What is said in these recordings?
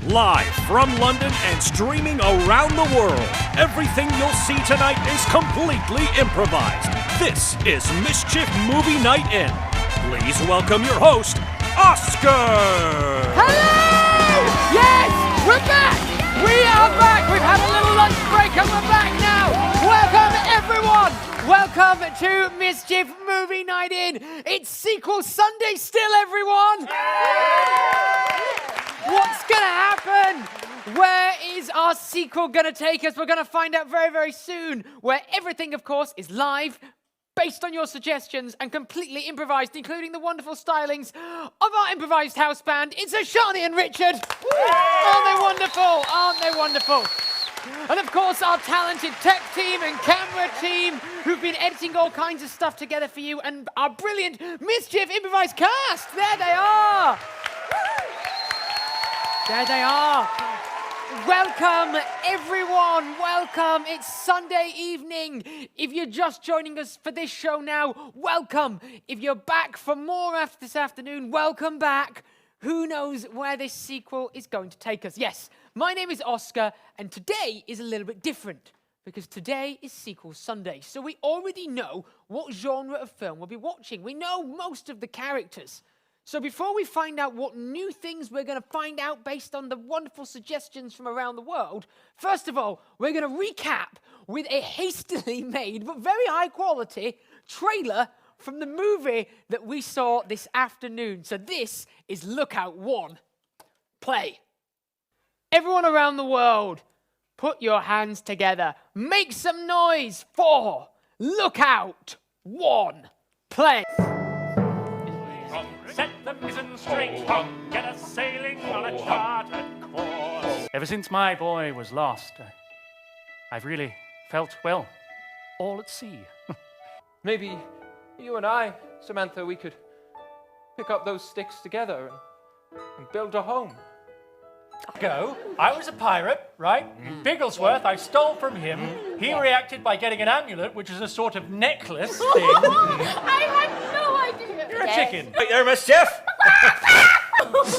Live from London and streaming around the world, everything you'll see tonight is completely improvised. This is Mischief Movie Night In. Please welcome your host, Oscar! Hello! Yes, we're back! We are back! We've had a little lunch break and we're back now! Welcome, everyone! Welcome to Mischief Movie Night In. It's Sequel Sunday still, everyone! What's going to happen? Where is our sequel going to take us? We're going to find out very, very soon. Where everything, of course, is live, based on your suggestions, and completely improvised, including the wonderful stylings of our improvised house band. It's Ashani and Richard. Aren't they wonderful? Aren't they wonderful? And of course, our talented tech team and camera team who've been editing all kinds of stuff together for you, and our brilliant Mischief improvised cast. There they are. There they are. Welcome, everyone. Welcome. It's Sunday evening. If you're just joining us for this show now, welcome. If you're back for more after this afternoon, welcome back. Who knows where this sequel is going to take us? Yes, my name is Oscar, and today is a little bit different because today is Sequel Sunday. So we already know what genre of film we'll be watching. We know most of the characters. So before we find out what new things we're going to find out based on the wonderful suggestions from around the world, first of all, we're going to recap with a hastily made but very high quality trailer from the movie that we saw this afternoon. So this is Lookout 1. Play. Everyone around the world, put your hands together. Make some noise for Lookout 1. Play. Set the mizzen straight, get us sailing on a chartered course. Ever since my boy was lost, I've really felt, well, all at sea. Maybe you and I, Samantha, we could pick up those sticks together and build a home. I was a pirate, right? Bigglesworth, I stole from him. He reacted by getting an amulet, which is a sort of necklace thing. I had no idea. You're a chicken. Right there, Mischief.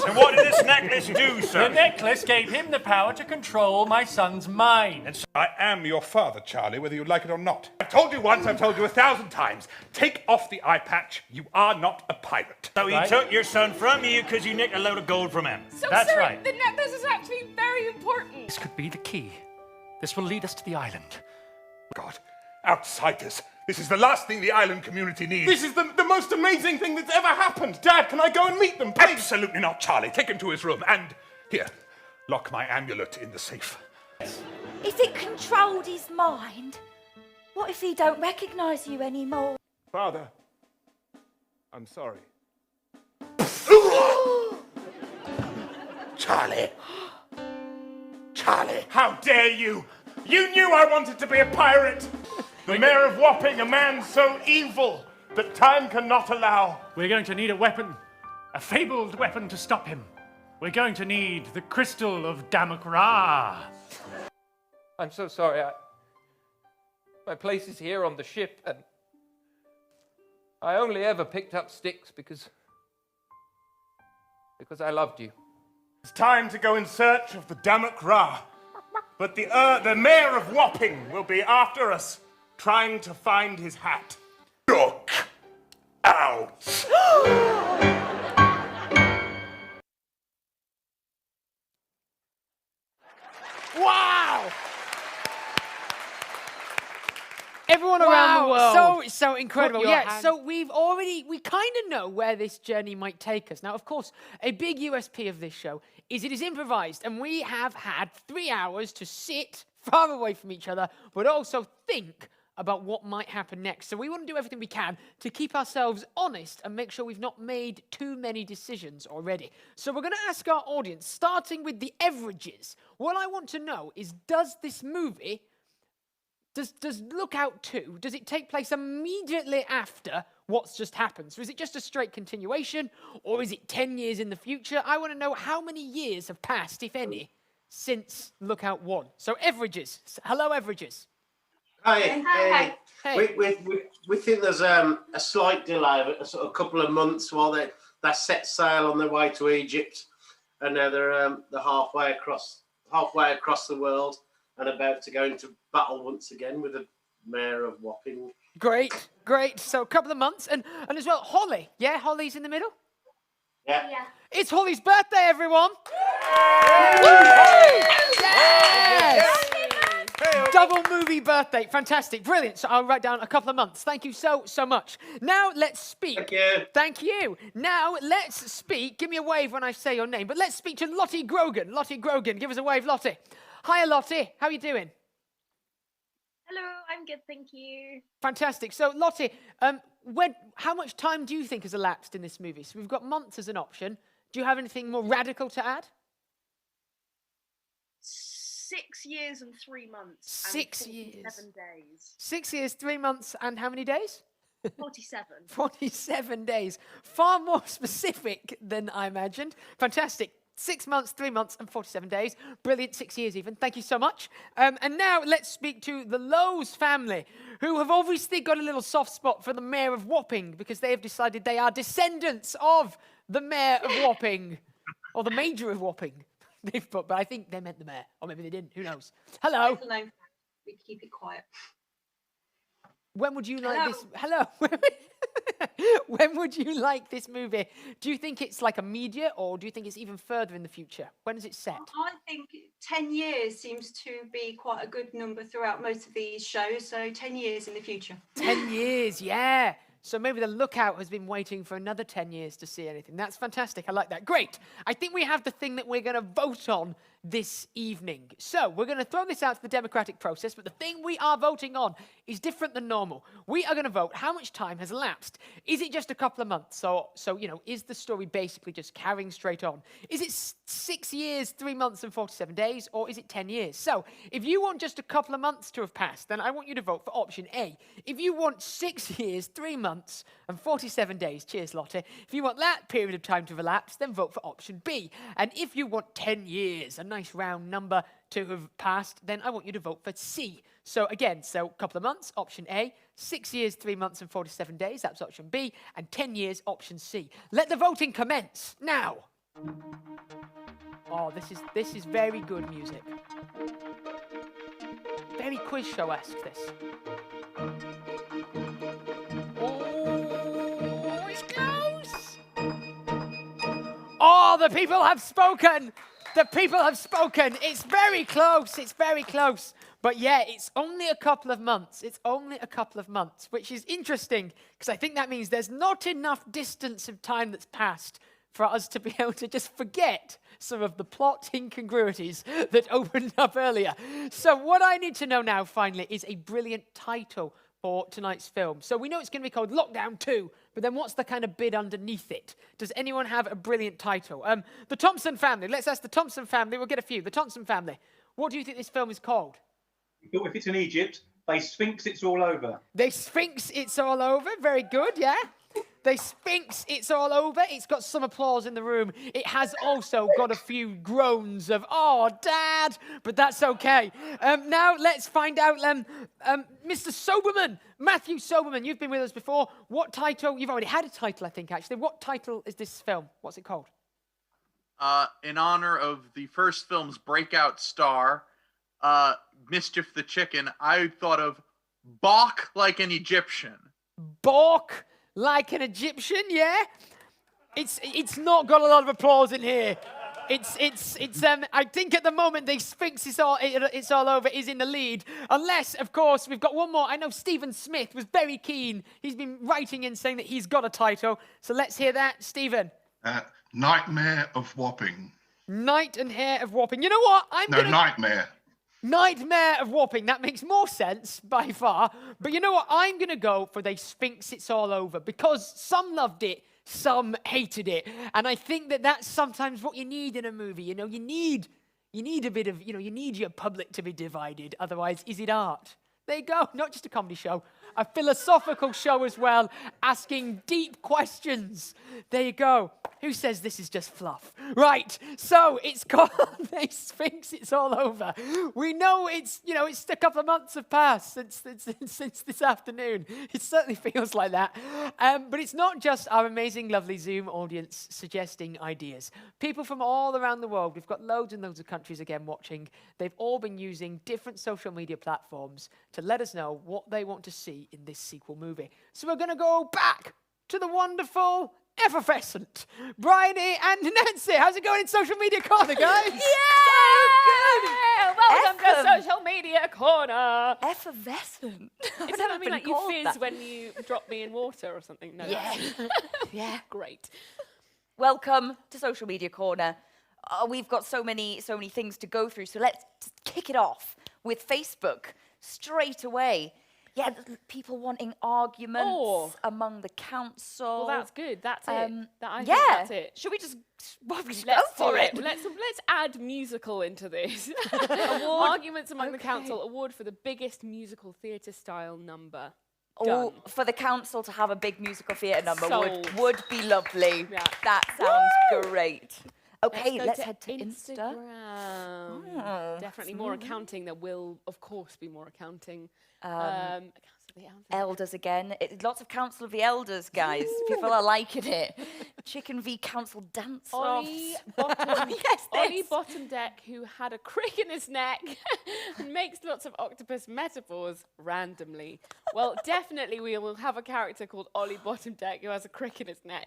And what did this necklace do, sir? The necklace gave him the power to control my son's mind. I am your father, Charlie, whether you like it or not. I've told you once, I've told you 1,000 times. Take off the eye patch. You are not a pirate. So he took your son from you because you nicked a load of gold from him. So, That's sir, right. the necklace is actually very important. This could be the key. This will lead us to the island. God, outsiders. This is the last thing the island community needs. This is the most amazing thing that's ever happened. Dad, can I go and meet them, please? Absolutely not, Charlie. Take him to his room and, here, lock my amulet in the safe. If it controlled his mind, what if he don't recognise you anymore? Father, I'm sorry. Charlie. Charlie. How dare you? You knew I wanted to be a pirate. The Mayor of Wapping, a man so evil that time cannot allow. We're going to need a weapon, a fabled weapon to stop him. We're going to need the crystal of Damakra. I'm so sorry. My place is here on the ship, and I only ever picked up sticks because I loved you. It's time to go in search of the Damak Ra. But the Mayor of Wapping will be after us, trying to find his hat. Look out. Wow! Everyone around the world. So incredible. Yeah, so we kind of know where this journey might take us. Now, of course, a big USP of this show is it is improvised, and we have had 3 hours to sit far away from each other, but also think about what might happen next. So we want to do everything we can to keep ourselves honest and make sure we've not made too many decisions already. So we're going to ask our audience, starting with the averages. What I want to know is, does this movie, does Lookout 2, does it take place immediately after what's just happened? So is it just a straight continuation, or is it 10 years in the future? I want to know how many years have passed, if any, since Lookout 1. So averages. Hello, averages. Hi. Hey. We think there's a slight delay of a sort of couple of months while they set sail on their way to Egypt. and now they're halfway across the world and about to go into battle once again with the mayor of Wapping. Great. So a couple of months, and as well, Holly. Yeah, Holly's in the middle. Yeah. It's Holly's birthday, everyone. Yes! Double movie birthday. Fantastic. Brilliant. So I'll write down a couple of months. Thank you so much. Now let's speak. Thank you. Thank you. Now let's speak. Give me a wave when I say your name. But let's speak to Lottie Grogan. Lottie Grogan. Give us a wave, Lottie. Hiya, Lottie. How are you doing? Hello, I'm good, thank you. Fantastic. So, Lottie, how much time do you think has elapsed in this movie? So we've got months as an option. Do you have anything more radical to add? 6 years and 3 months. 6 and years. 47 days. 6 years, 3 months, and how many days? 47. 47 days. Far more specific than I imagined. Fantastic. 6 months, 3 months, and 47 days. Brilliant, 6 years even. Thank you so much. And now let's speak to the Lowe's family, who have obviously got a little soft spot for the mayor of Wapping because they have decided they are descendants of the mayor of Wapping, or the major of Wapping. But I think they meant the mayor, or maybe they didn't. Who knows? Hello. We keep it quiet. When would you like this? Hello. When would you like this movie? Do you think it's like immediate, or do you think it's even further in the future? When is it set? I think 10 years seems to be quite a good number throughout most of these shows, so 10 years in the future. 10 years, yeah. So maybe the lookout has been waiting for another 10 years to see anything. That's fantastic. I like that. Great. I think we have the thing that we're going to vote on this evening. So we're going to throw this out to the democratic process, but the thing we are voting on is different than normal. We are going to vote how much time has elapsed. Is it just a couple of months? So is the story basically just carrying straight on? Is it 6 years, 3 months, and 47 days, or is it 10 years? So if you want just a couple of months to have passed, then I want you to vote for option A. If you want 6 years, 3 months, and 47 days, cheers, Lottie. If you want that period of time to have elapsed, then vote for option B. And if you want 10 years, a nice round number to have passed, then I want you to vote for C. So again, a couple of months, option A, 6 years, 3 months, and 47 days, that's option B, and 10 years, option C. Let the voting commence now. Oh, this is very good music. Very quiz show-esque, this. Oh, it's close! Oh, the people have spoken! The people have spoken. It's very close. It's very close. But yeah, it's only a couple of months. It's only a couple of months, which is interesting because I think that means there's not enough distance of time that's passed for us to be able to just forget some of the plot incongruities that opened up earlier. So what I need to know now, finally, is a brilliant title for tonight's film. So we know it's going to be called Lockdown 2, but then what's the kind of bid underneath it? Does anyone have a brilliant title? The Thompson family. Let's ask the Thompson family. We'll get a few. The Thompson family. What do you think this film is called? If it's in Egypt, they Sphinx it's all over. They Sphinx it's all over. Very good, yeah. They Sphinx it's all over. It's got some applause in the room. It has also got a few groans of, oh, Dad, but that's okay. Now let's find out, Mr. Soberman, Matthew Soberman, you've been with us before. What title? You've already had a title, I think, actually. What title is this film? What's it called? In honor of the first film's breakout star, Mischief the Chicken, I thought of Balk Like an Egyptian. Balk Like an Egyptian, yeah? It's not got a lot of applause in here. I think at the moment the Sphinx it's all over is in the lead. Unless, of course, we've got one more. I know Stephen Smith was very keen. He's been writing in saying that he's got a title. So let's hear that, Stephen. Nightmare of Wapping. Night and Hair of Wapping. You know what? Nightmare. Nightmare of Wapping. That makes more sense by far. But you know what? I'm going to go for the Sphinx It's All Over because some loved it, some hated it. And I think that that's sometimes what you need in a movie. You know, you need a bit of, you need your public to be divided. Otherwise, is it art? There you go. Not just a comedy show, a philosophical show as well, asking deep questions. There you go. Who says this is just fluff? Right, so it's called Sphinx, It's All Over. We know it's a couple of months have passed since this afternoon. It certainly feels like that. But it's not just our amazing, lovely Zoom audience suggesting ideas. People from all around the world, we've got loads and loads of countries again watching. They've all been using different social media platforms to let us know what they want to see in this sequel movie. So we're going to go back to the wonderful, effervescent Bryony and Nancy. How's it going in social media corner, guys? Yeah! Welcome to social media corner. Effervescent. Is that something like you fizz when you drop me in water or something? No. Yeah. Yeah. Great. Welcome to social media corner. We've got so many things to go through, so let's kick it off with Facebook straight away. Yeah, people wanting arguments among the council. Well, that's good. That's it. Think that's it. Should we just go Let's for it? Let's add musical into this. Arguments among the council. Award for the biggest musical theatre style number. Oh, for the council to have a big musical theatre number Sold. would be lovely. Yeah. That sounds great. Okay, let's go head to Insta. Instagram. Oh, Definitely more accounting. There will, of course, be more accounting. Council of the Elders again. Lots of Council of the Elders, guys. People are liking it. Chicken v Council dance-offs. Ollie Bottom Deck, who had a crick in his neck and makes lots of octopus metaphors randomly. Well, definitely we will have a character called Ollie Bottom Deck who has a crick in his neck.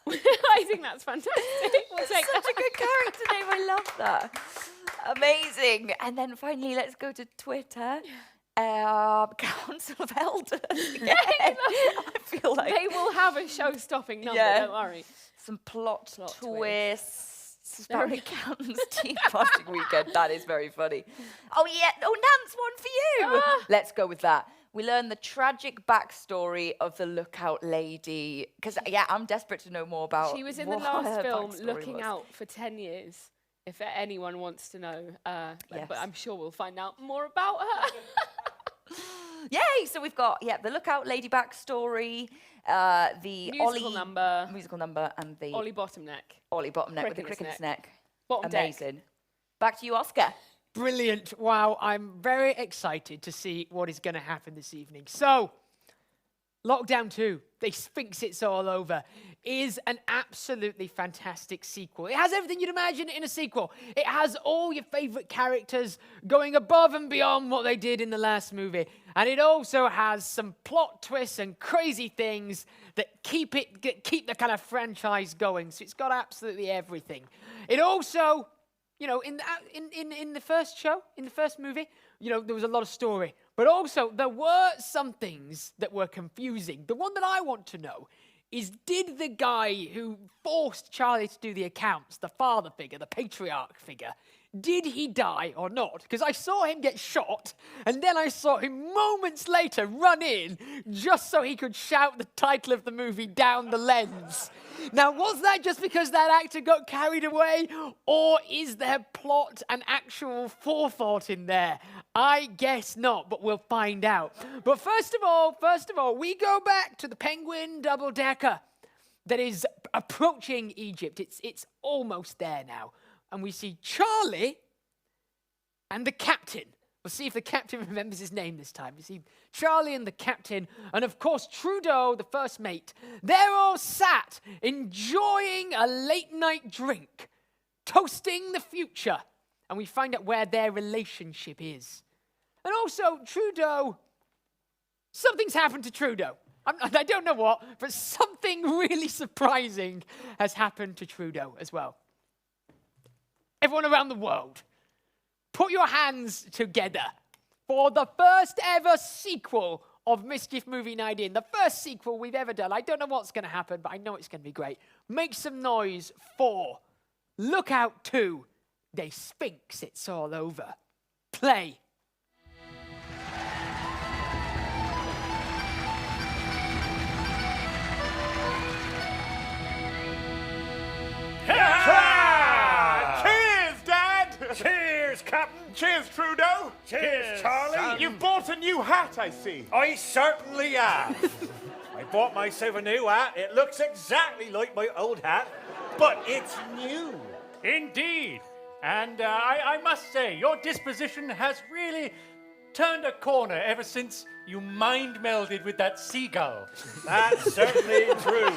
I think that's fantastic. We'll take Such a good character name. I love that. Amazing. And then finally, let's go to Twitter. Council of Elders again. I feel like they will have a show-stopping number. Don't worry. Some plot twists. Barry Counten's Tea Party Weekend. That is very funny. Oh yeah. Oh, Nance, one for you. Let's go with that. We learn the tragic backstory of the Lookout Lady. Because I'm desperate to know more about. She was in the last film looking out for 10 years. If anyone wants to know, but I'm sure we'll find out more about her. Yay! So we've got the Lookout Lady backstory, the musical number, and the Ollie Bottomneck. Ollie Bottomneck with the crick in his neck. Bottom Amazing. Deck. Back to you, Oscar. Brilliant. Wow, I'm very excited to see what is going to happen this evening. So, Lockdown 2, The Sphinx It's All Over, is an absolutely fantastic sequel. It has everything you'd imagine in a sequel. It has all your favourite characters going above and beyond what they did in the last movie. And it also has some plot twists and crazy things that keep the kind of franchise going. So it's got absolutely everything. It also, in the first show, in the first movie, there was a lot of story. But also, there were some things that were confusing. The one that I want to know is, did the guy who forced Charlie to do the accounts, the father figure, the patriarch figure, did he die or not? Because I saw him get shot, and then I saw him moments later run in just so he could shout the title of the movie down the lens. Now, was that just because that actor got carried away, or is there plot and actual forethought in there? I guess not, but we'll find out. But first of all, we go back to the Penguin double-decker that is approaching Egypt. It's almost there now. And we see Charlie and the captain. We'll see if the captain remembers his name this time. We see Charlie and the captain, and of course Trudeau, the first mate. They're all sat enjoying a late-night drink, toasting the future. And we find out where their relationship is. And also, Trudeau, something's happened to Trudeau. I don't know what, but something really surprising has happened to Trudeau as well. Everyone around the world, put your hands together for the first ever sequel of Mischief Movie Night In. The first sequel we've ever done. I don't know what's going to happen, but I know it's going to be great. Make some noise for Lookout 2, The Sphinx It's All Over. Play. Cheers, Dad! Cheers, Captain! Cheers, Trudeau. Cheers, Charlie. You've bought a new hat, I see. I certainly have. I bought myself a new hat. It looks exactly like my old hat, but it's new. Indeed. And I must say, your disposition has really turned a corner ever since you mind melded with that seagull. That's certainly true.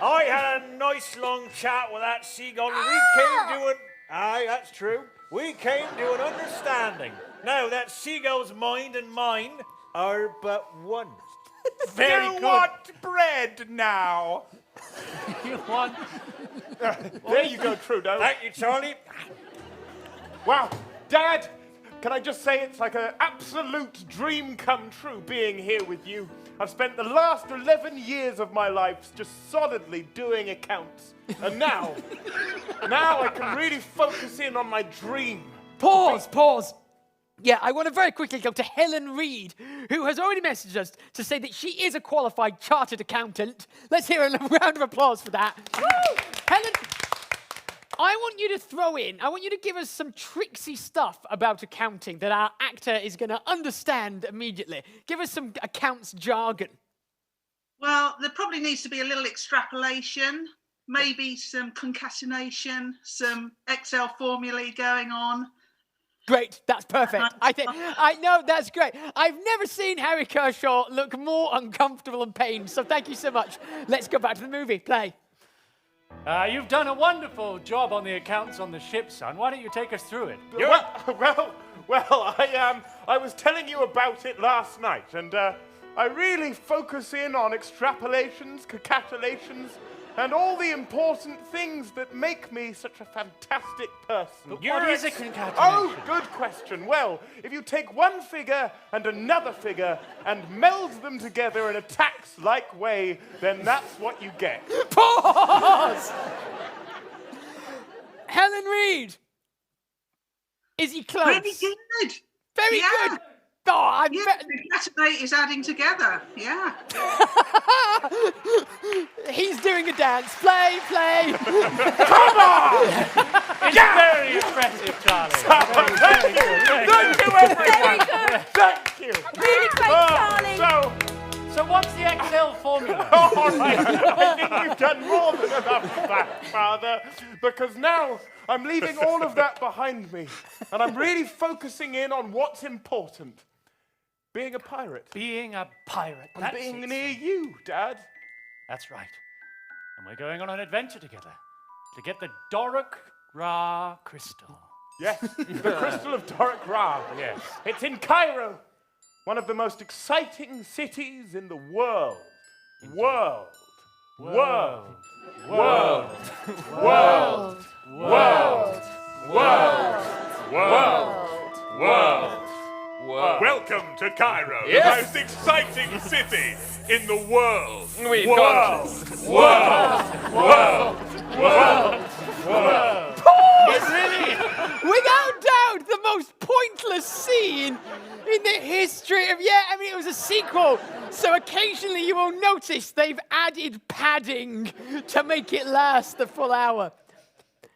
I had a nice long chat with that seagull, and we came to an... Aye, that's true. We came to an understanding. Now, that seagull's mind and mine are but one. Very good. You want bread now? You want... There you go, Trudeau. Thank you, Charlie. Wow, Dad, can I just say it's like an absolute dream come true being here with you. I've spent the last 11 years of my life just solidly doing accounts. And now I can really focus in on my dream. Pause. Yeah, I want to very quickly go to Helen Reed, who has already messaged us to say that she is a qualified chartered accountant. Let's hear a round of applause for that. Helen, I want you to give us some tricksy stuff about accounting that our actor is going to understand immediately. Give us some accounts jargon. Well, there probably needs to be a little extrapolation, maybe some concatenation, some Excel formulae going on. Great, that's perfect. I know, that's great. I've never seen Harry Kershaw look more uncomfortable and pained, so thank you so much. Let's go back to the movie. Play. You've done a wonderful job on the accounts on the ship, son. Why don't you take us through it? Well, I was telling you about it last night, and I really focus in on extrapolations, concatenations, and all the important things that make me such a fantastic person. But what is a concatenation? Oh, good question. Well, if you take one figure and another figure and meld them together in a tax-like way, then that's what you get. Pause! Helen Reed! Is he close? Very good. Very good. Oh, concatenate is adding together. Yeah. He's doing a dance. Play. Come on! It's very impressive, Charlie. Thank you, everyone. Thank you. Really great, Charlie. So what's the Excel formula? All right. I think you've done more than enough of that, Father, because now I'm leaving all of that behind me, and I'm really focusing in on what's important. Being a pirate. Being a pirate. And being near you, Dad. That's right. And we're going on an adventure together to get the Doric Ra crystal. Yes, the crystal of Doric Ra. Yes. It's in Cairo, one of the most exciting cities in the world. World. Welcome to Cairo, Yes. the most exciting city in the world. We've got Without doubt, the most pointless scene in the history of... it was a sequel, so occasionally you will notice they've added padding to make it last the full hour.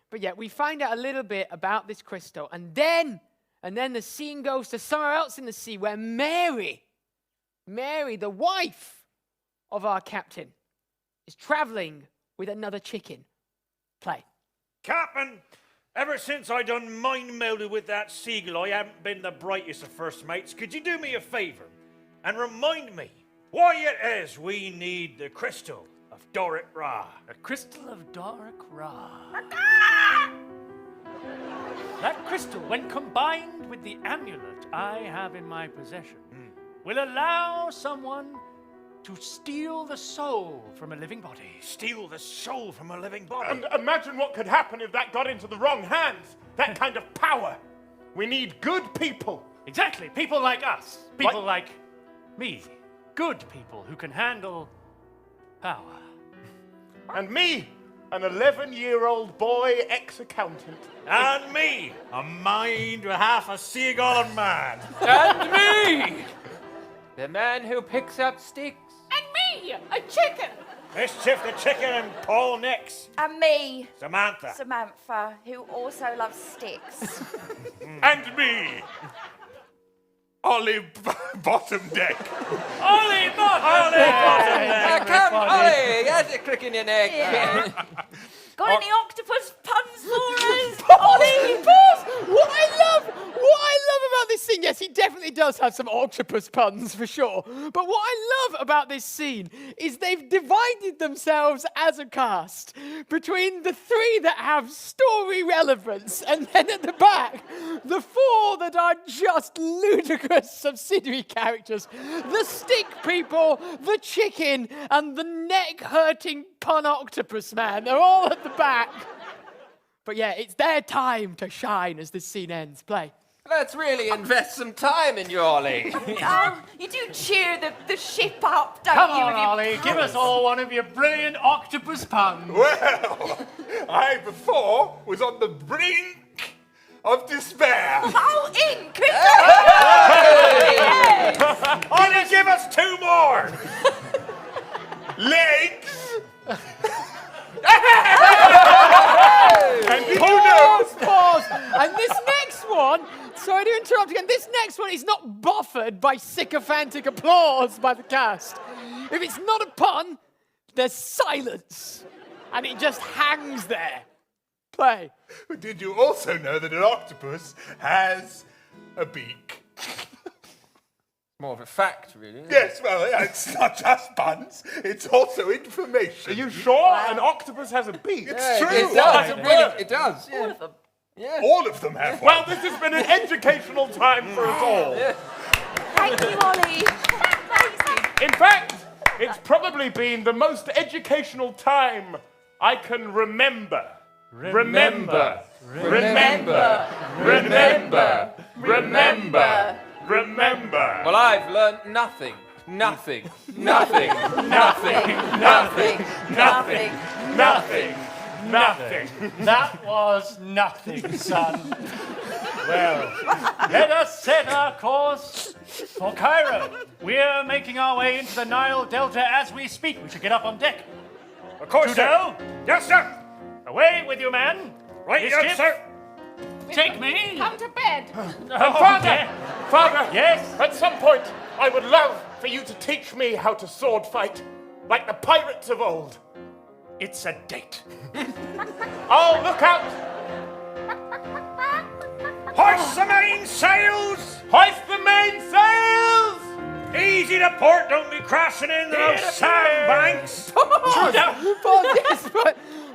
But yeah, we find out a little bit about this crystal, and then the scene goes to somewhere else in the sea where Mary, the wife of our captain, is traveling with another chicken. Play. Captain, ever since I done mind-melded with that seagull, I haven't been the brightest of first mates. Could you do me a favour and remind me why it is we need the crystal of Doric Ra? The crystal of Doric Ra. That crystal, when combined with the amulet I have in my possession, will allow someone to steal the soul from a living body. Steal the soul from a living body? And imagine what could happen if that got into the wrong hands. That kind of power. We need good people. Exactly. People like us. People like me. Good people who can handle power. And me, an 11-year-old boy ex-accountant. And me, a mind with half a seagull and man. And me, the man who picks up sticks. And me, a chicken. Mischief the Chicken and Paul Nix. And me, Samantha. who also loves sticks. And me, Ollie Bottom Deck. Ollie Bottom Deck! Come, Ollie, there's a crick in your neck. Yeah. Got any octopus puns for us? Ollie! What I love about this scene, yes, he definitely does have some octopus puns for sure. But what I love about this scene is they've divided themselves as a cast between the three that have story relevance, and then at the back, the four that are just ludicrous subsidiary characters. The stick people, the chicken, and the neck-hurting pun octopus man. They're all at the back. But yeah, it's their time to shine as this scene ends. Play. Let's really invest some time in you, Ollie. Oh, you do cheer the ship up, don't Come you? on, Ollie, give us all one of your brilliant octopus puns. Well, I before was on the brink of despair. Oh, ink! Yes. Ollie, give us 2 more. Legs. And pause. And this next one, sorry to interrupt again, this next one is not buffered by sycophantic applause by the cast. If it's not a pun, there's silence. And it just hangs there. Play. But did you also know that an octopus has a beak? More of a fact, really. Yes, well, it's not just puns, it's also information. Are you sure an octopus has a beak? It's true. It does. It does. All of them. Yeah. All of them have one. Well, this has been an educational time for us all. Yeah. Thank you, Ollie. Amazing. In fact, it's probably been the most educational time I can remember. Remember. Well, I've learnt nothing. That was nothing, son. Well, let us set our course for Cairo. We're making our way into the Nile Delta as we speak. We should get up on deck. Of course, Trudeau? Yes, sir. Away with you, man. Right, This yes, ship- sir. Take me. Come to bed. Father, Yes? at some point, I would love for you to teach me how to sword fight, like the pirates of old. It's a date. Oh, look out! Hoist the main sails. Hoist the mainsails! Easy to port. Don't be crashing into those sandbanks.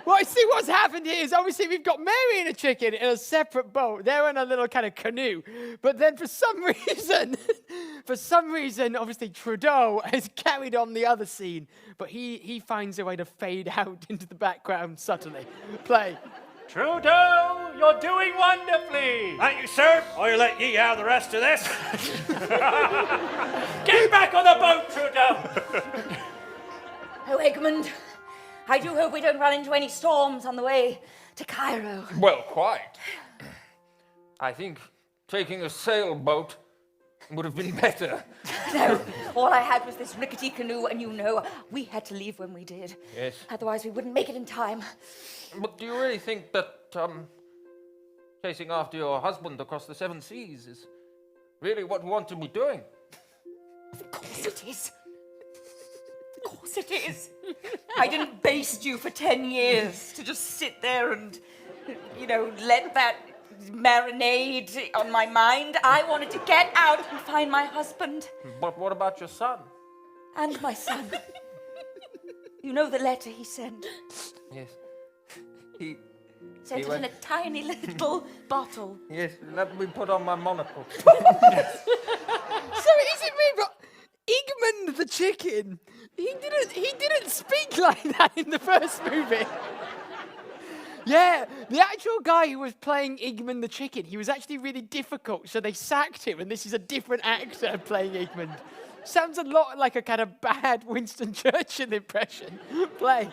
Well, I see what's happened here is obviously we've got Mary and a chicken in a separate boat. They're in a little kind of canoe. But then for some reason, obviously Trudeau has carried on the other scene. But he finds a way to fade out into the background subtly. Play. Trudeau, you're doing wonderfully. Thank you, sir. I'll let ye have the rest of this. Get back on the boat, Trudeau. Oh, Egmont, I do hope we don't run into any storms on the way to Cairo. Well, quite. I think taking a sailboat would have been better. No, all I had was this rickety canoe, and you know, we had to leave when we did. Yes. Otherwise, we wouldn't make it in time. But do you really think that chasing after your husband across the 7 seas is really what you want to be doing? Of course it is. Of course it is. I didn't baste you for 10 years to just sit there and, let that marinade on my mind. I wanted to get out and find my husband. But what about your son? And my son. You know the letter he sent? Yes. Sent it in a tiny little bottle. Yes, let me put on my monocle. So is it me, but Igmund the chicken, he didn't speak like that in the first movie. Yeah, the actual guy who was playing Igmund the chicken, he was actually really difficult, so they sacked him, and this is a different actor playing Igmund. Sounds a lot like a kind of bad Winston Churchill impression. Play.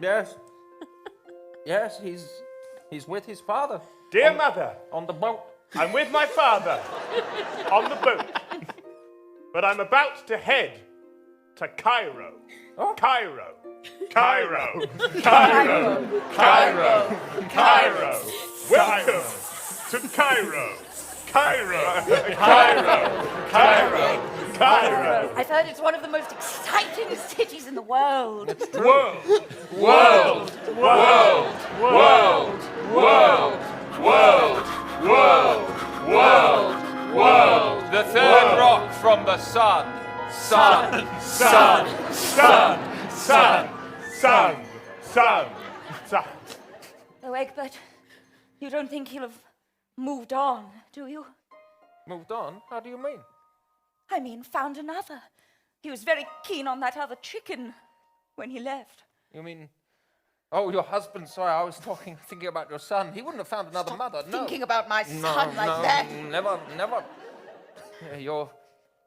Yes. Yes, he's with his father. Dear mother, on the boat. I'm with my father on the boat. But I'm about to head to Cairo. Oh. Cairo. Cairo. Cairo. Cairo. Cairo. Welcome to Cairo. Cairo. Cairo. Cairo. Cairo. I've heard it's one of the most exciting cities in the world. World. World. World. World. World. World. World. World. World. The third rock from the sun. Sun. Sun. Sun. Sun. Sun. Sun. Sun. Oh, Egbert, you don't think he'll have moved on, do you? Moved on? How do you mean? I mean, found another. He was very keen on that other chicken when he left. You mean... Oh, your husband. Sorry, I was thinking about your son. He wouldn't have found another mother, no. Thinking about my son like that. Never. Your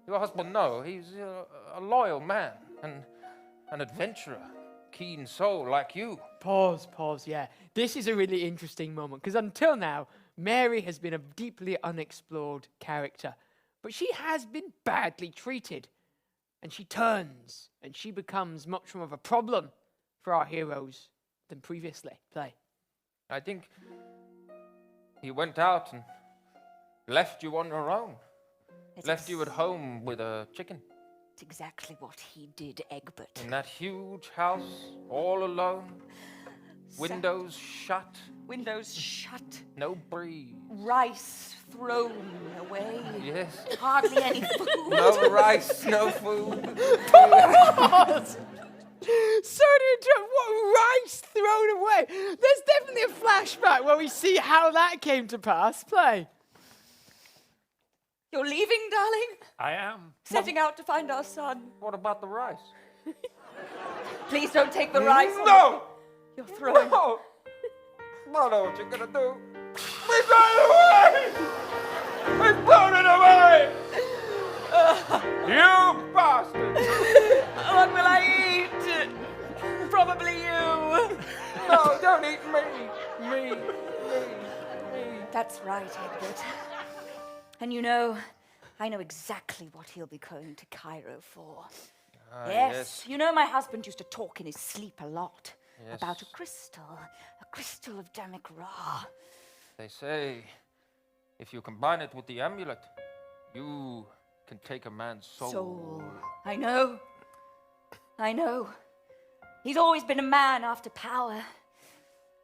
husband, no. He's a loyal man and an adventurer. Keen soul like you. Pause, yeah. This is a really interesting moment, because until now, Mary has been a deeply unexplored character. But she has been badly treated. And she turns, and she becomes much more of a problem for our heroes than previously. Play. I think he went out and left you on your own. Left you at home with a chicken. It's exactly what he did, Egbert. In that huge house, all alone. Windows shut. Windows shut. No breeze. Rice thrown away. Yes. Hardly any food. No rice, no food. Pause! Sorry to interrupt. What, rice thrown away? There's definitely a flashback where we see how that came to pass. Play. You're leaving, darling? I am. Setting out to find our son. What about the rice? Please don't take the rice. No! You're throwing. No! I know what you're gonna do. We blown it away! We've blown it away! You bastard! What will I eat? Probably you. No, don't eat me. That's right, Egbert. And you know, I know exactly what he'll be going to Cairo for. Yes, you know my husband used to talk in his sleep a lot about a crystal of Damek Ra. They say if you combine it with the amulet, you can take a man's soul. I know. He's always been a man after power.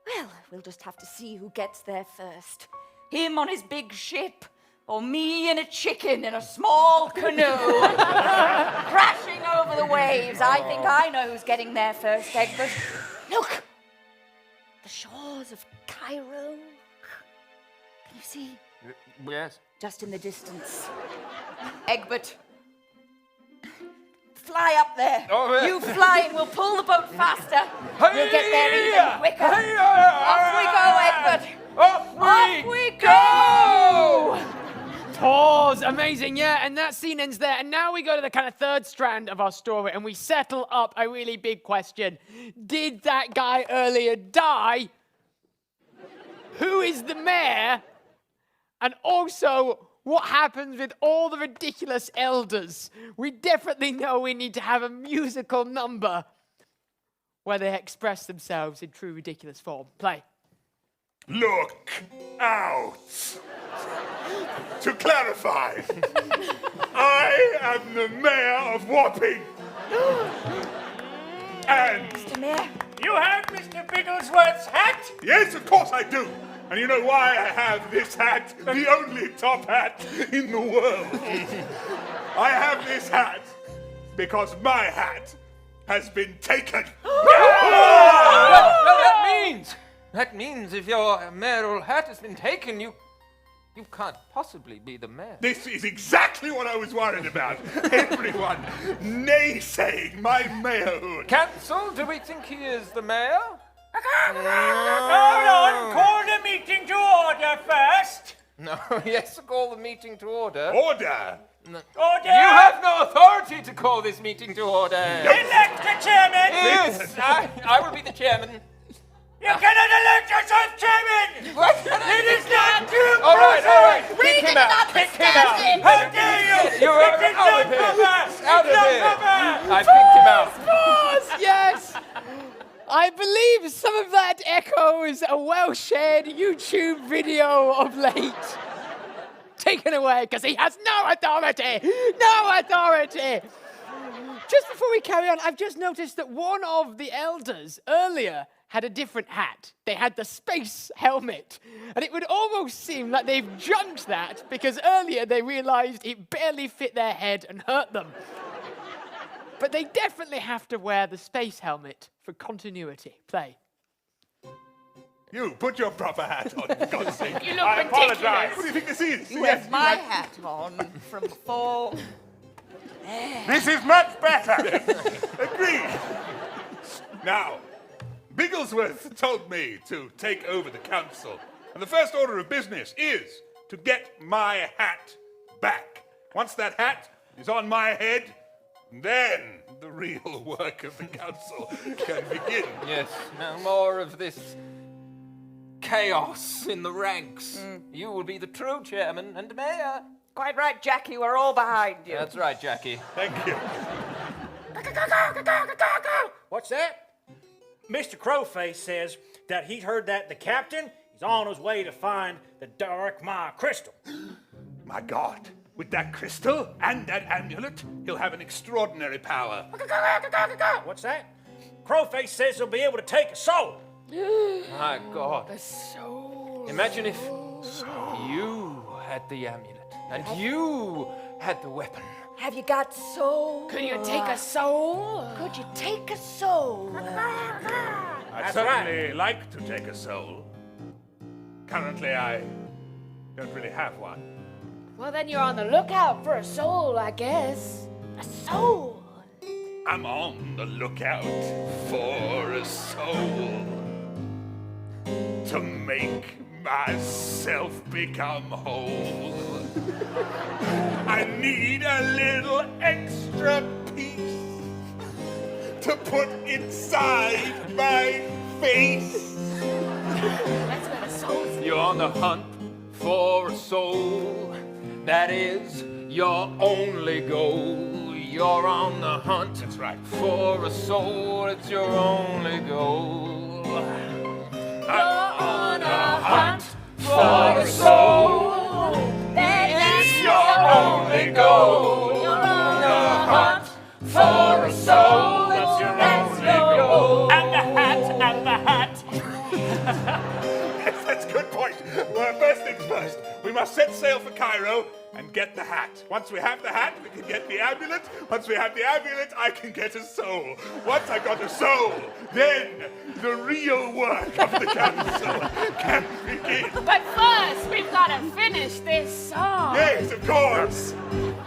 Well, we'll just have to see who gets there first. Him on his big ship, or me and a chicken in a small canoe, crashing over the waves. I think I know who's getting there first, Egbert. Look! The shores of Cairo. Can you see? Yes. Just in the distance. Egbert. Fly up there. Oh, yeah. You fly and we'll pull the boat faster. We'll get there even quicker. Off we go, Egbert. Off we go! Pause. Amazing, yeah. And that scene ends there. And now we go to the kind of third strand of our story, and we settle up a really big question. Did that guy earlier die? Who is the mayor? And also, what happens with all the ridiculous elders? We definitely know we need to have a musical number where they express themselves in true ridiculous form. Play. Look out! To clarify, I am the mayor of Wapping. And... Mr. Mayor? You have Mr. Bigglesworth's hat? Yes, of course I do. And you know why I have this hat? The only top hat in the world. I have this hat because my hat has been taken. That means if your mayoral hat has been taken, you can't possibly be the mayor. This is exactly what I was worried about. Everyone naysaying my mayorhood. Cancel? Do we think he is the mayor? Hold on, call the meeting to order first. No, yes, call the meeting to order. Order? No. Order! You have no authority to call this meeting to order. Elect the chairman! Yes, I will be the chairman. You cannot elect yourself chairman! What? It is not true! All right. We Kick him out. How dare you! You're It is not proper! Out of here! I picked him out. Pause! Yes! I believe some of that echoes a well-shared YouTube video of late. Taken away, because he has no authority! No authority! Just before we carry on, I've just noticed that one of the elders earlier had a different hat. They had the space helmet. And it would almost seem like they've junked that because earlier they realized it barely fit their head and hurt them. But they definitely have to wear the space helmet for continuity. Play. You, put your proper hat on, for God's sake. You look I ridiculous. apologize. What do you think this is? You have my hat on from before. This is much better. Agreed. Now, Bigglesworth told me to take over the council, and the first order of business is to get my hat back. Once that hat is on my head, then the real work of the council can begin. Yes, no more of this chaos in the ranks. You will be the true chairman and mayor. Quite right, Jackie. We're all behind you. That's right, Jackie. Thank you. What's that? Mr. Crowface says that he heard that the captain is on his way to find the Dark Maw crystal. My God, with that crystal and that amulet, he'll have an extraordinary power. What's that? Crowface says he'll be able to take a soul. My God. The soul. Imagine if you had the amulet and you had the weapon. Have you got soul? Could you take a soul? Could you take a soul? I'd certainly like to take a soul. Currently, I don't really have one. Well, then you're on the lookout for a soul, I guess. A soul? I'm on the lookout for a soul to make myself become whole. I need a little extra piece to put inside my face. That's where the soul's. You're on the hunt for a soul. That is your only goal. You're on the hunt. That's right. For a soul. It's your only goal. You're on a hunt for a soul. That is your only goal. You're on a hunt for a soul. That's your only goal. And the hat, and the hat. Yes, that's a good point. Well, first things first, we must set sail for Cairo and get the hat. Once we have the hat, we can get the amulet. Once we have the amulet, I can get a soul. Once I got a soul, then the real work of the council can begin. But first, we've got to finish this song. Yes, of course.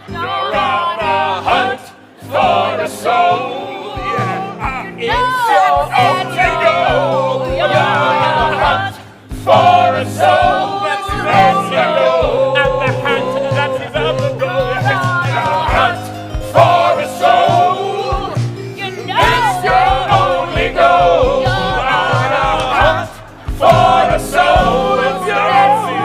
You're on a hunt for a soul. It's your only goal. You're on a hunt for a soul. That's your only goal. And the hat, that's his other goal. You're on a hunt for a soul. You know it's your only goal. You're on a hunt for a soul. It's your only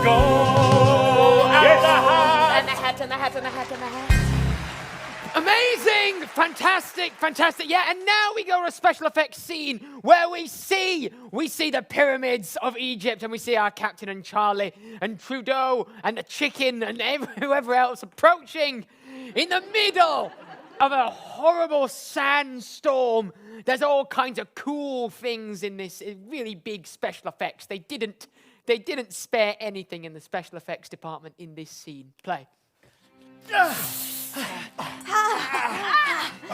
goal. And the hat. And the hat, and the hat, and the hat, and the hat. Amazing! Fantastic, fantastic. Yeah, and now we go to a special effects scene where we see the pyramids of Egypt, and we see our captain and Charlie and Trudeau and the chicken and whoever else approaching in the middle of a horrible sandstorm. There's all kinds of cool things in this really big special effects. They didn't spare anything in the special effects department in this scene. Play.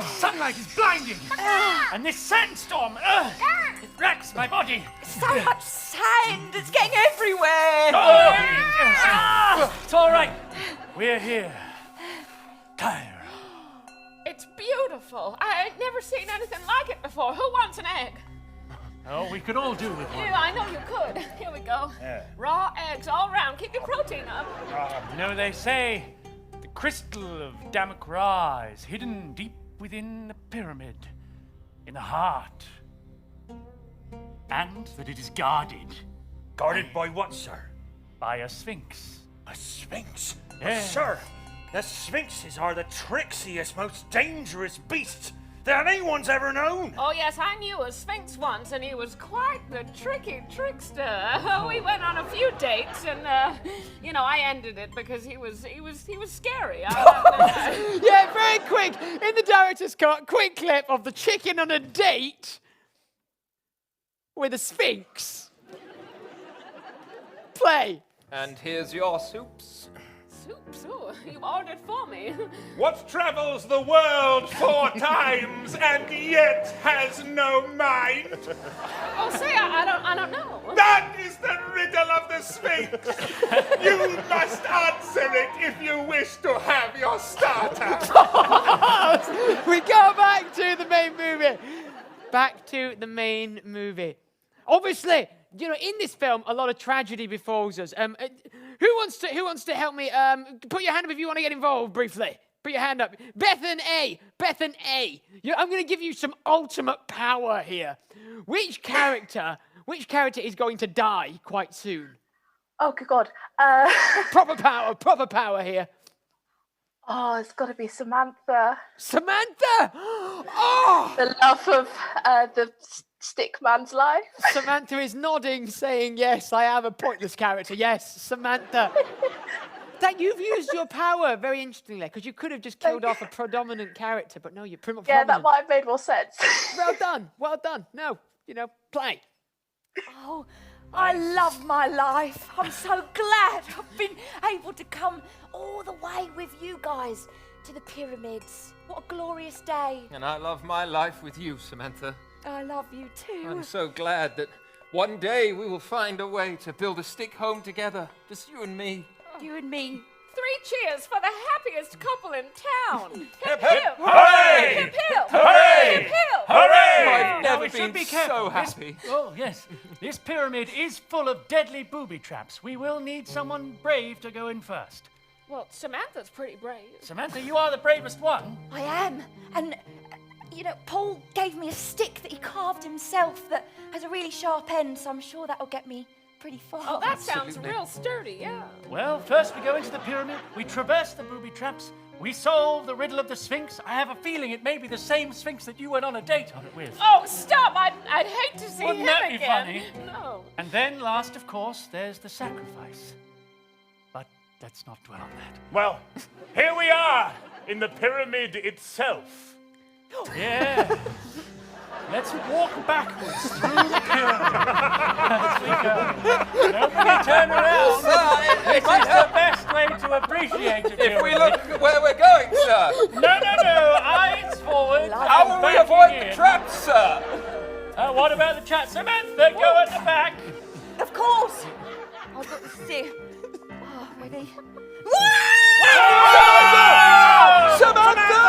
Sunlight is blinding. And this sandstorm, it racks my body. So much sand. It's getting everywhere. It's all right. We're here. Cairo. It's beautiful. I've never seen anything like it before. Who wants an egg? Oh, we could all do with one. Yeah, I know you could. Here we go. Yeah. Raw eggs all around. Keep your protein up. You know, they say the crystal of Damak Ra is hidden deep within the pyramid, in the heart. And that it is guarded. Guarded by what, sir? By a sphinx. A sphinx? Yes. Sir, The Sphinxes are the trixiest, most dangerous beasts that anyone's ever known. Oh yes, I knew a Sphinx once, and he was quite the tricky trickster. We went on a few dates, and I ended it because he was scary. Yeah, very quick. In the director's cut, quick clip of the chicken on a date with a Sphinx. Play. And here's your soups. Soups? Oh, you ordered for me. What travels the world 4 times and yet has no mind? Oh, say, I don't know. That is the riddle of the Sphinx. You must answer it if you wish to have your starter. We go back to the main movie. Back to the main movie. Obviously, in this film, a lot of tragedy befalls us. Who wants to help me? Put your hand up if you want to get involved briefly. Put your hand up. Bethan A. I'm going to give you some ultimate power here. Which character is going to die quite soon? Oh, good God. Proper power here. Oh, it's got to be Samantha. Samantha! Oh! The love of the stick man's life. Samantha is nodding, saying, yes, I am a pointless character. Yes, Samantha. That you've used your power very interestingly, because you could have just killed off a predominant character, but no, you're prominent. Yeah, that might have made more sense. Well done. No, play. Oh, I love my life. I'm so glad I've been able to come all the way with you guys to the pyramids. What a glorious day. And I love my life with you, Samantha. I love you too. I'm so glad that one day we will find a way to build a stick home together. Just you and me. You and me. 3 cheers for the happiest couple in town. Hip, hip, hooray! Hip, hip, Hooray! Hip, hip. Hooray! I've never we should been be careful. so happy. Oh, yes. This pyramid is full of deadly booby traps. We will need someone brave to go in first. Well, Samantha's pretty brave. Samantha, you are the bravest one. I am. And, Paul gave me a stick that he carved himself that has a really sharp end, so I'm sure that'll get me pretty far. Oh, that sounds real sturdy, yeah. Well, first we go into the pyramid, we traverse the booby traps, we solve the riddle of the Sphinx. I have a feeling it may be the same Sphinx that you went on a date on it with. Oh, stop! I'd hate to see Wouldn't him that be again. funny? No. And then last, of course, there's the sacrifice. But let's not dwell on that. Well, here we are in the pyramid itself. Yeah. Let's walk backwards through the pyramid as we go. Nobody turn around. This is the best way to appreciate it. If we look where we're going, sir. No. Eyes forward. How will we avoid the traps, sir? What about the chat? Samantha, go at the back. Of course. I've got the stick. Oh, ready? Samantha!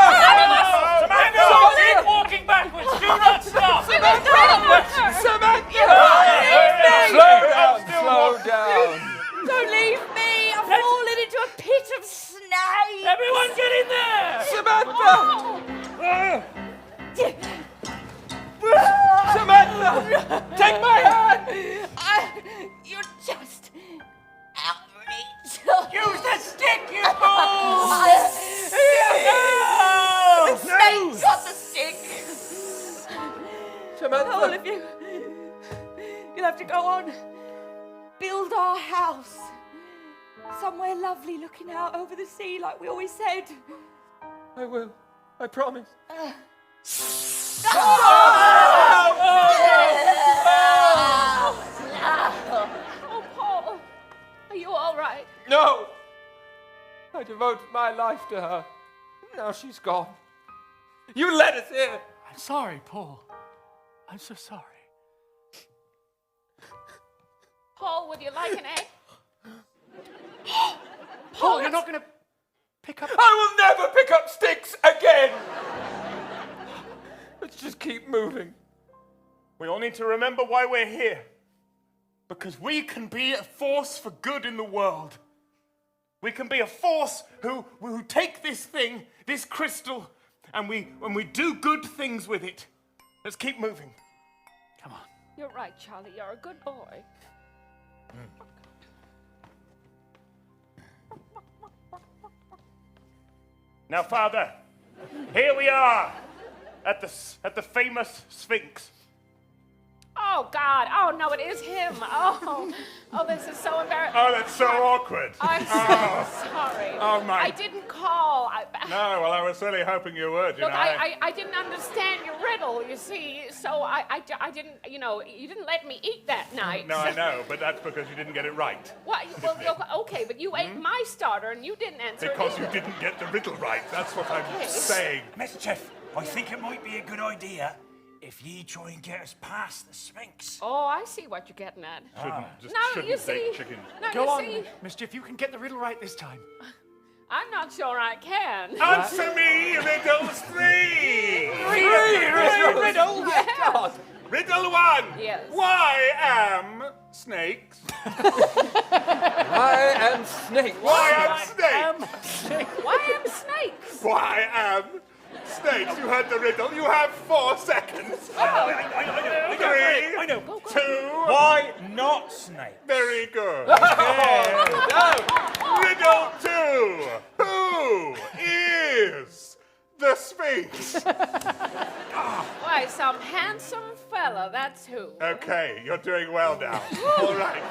Keep walking backwards. Do not stop. Samantha! Slow down. Don't leave me! I've fallen into a pit of snakes! Everyone get in there! Samantha! Take my hand! You're just out of reach. Use the stick, you fool! The snake got the stick! Samantha! All of you, you'll have to go on. Build our house. Somewhere lovely looking out over the sea like we always said. I will. I promise. Oh, Paul. Are you all right? No! I devoted my life to her. Now she's gone. You let us in. I'm sorry, Paul. I'm so sorry. Paul, would you like an egg? Paul, you're not going to pick up... I will never pick up sticks again! Let's just keep moving. We all need to remember why we're here. Because we can be a force for good in the world. We can be a force who take this thing, this crystal, and we do good things with it. Let's keep moving. Come on. You're right, Charlie. You're a good boy. Now, Father, here we are at the famous Sphinx. Oh, God. Oh, no, it is him. Oh, this is so embarrassing. Oh, that's so awkward. I'm so sorry. Oh, my. I didn't call. No, well, I was really hoping you would, you Look, know. I didn't understand your riddle, you see, so I didn't, you didn't let me eat that night. No, I know, but that's because you didn't get it right. Well, look, okay, but you ate my starter and you didn't answer it Because you either. didn't get the riddle right. That's what I'm Okay. saying. Mischief, I think it might be a good idea if ye try and get us past the Sphinx. Oh, I see what you're getting at. Shouldn't you say see, chicken. No, Go you on, see, Mischief, you can get the riddle right this time. I'm not sure I can. Answer me, riddles 3! Riddles? Yeah. Riddle 1! Yes. Why am snakes? I am Snake. Why am snakes? Why am snakes? Why am snakes? You heard the riddle. You have 4 seconds. I know. 3, I know. 2. Why not snake? Very good. Yeah. Riddle 2. Who is the Sphinx? Why, some handsome fella, that's who. Okay, you're doing well now. All right.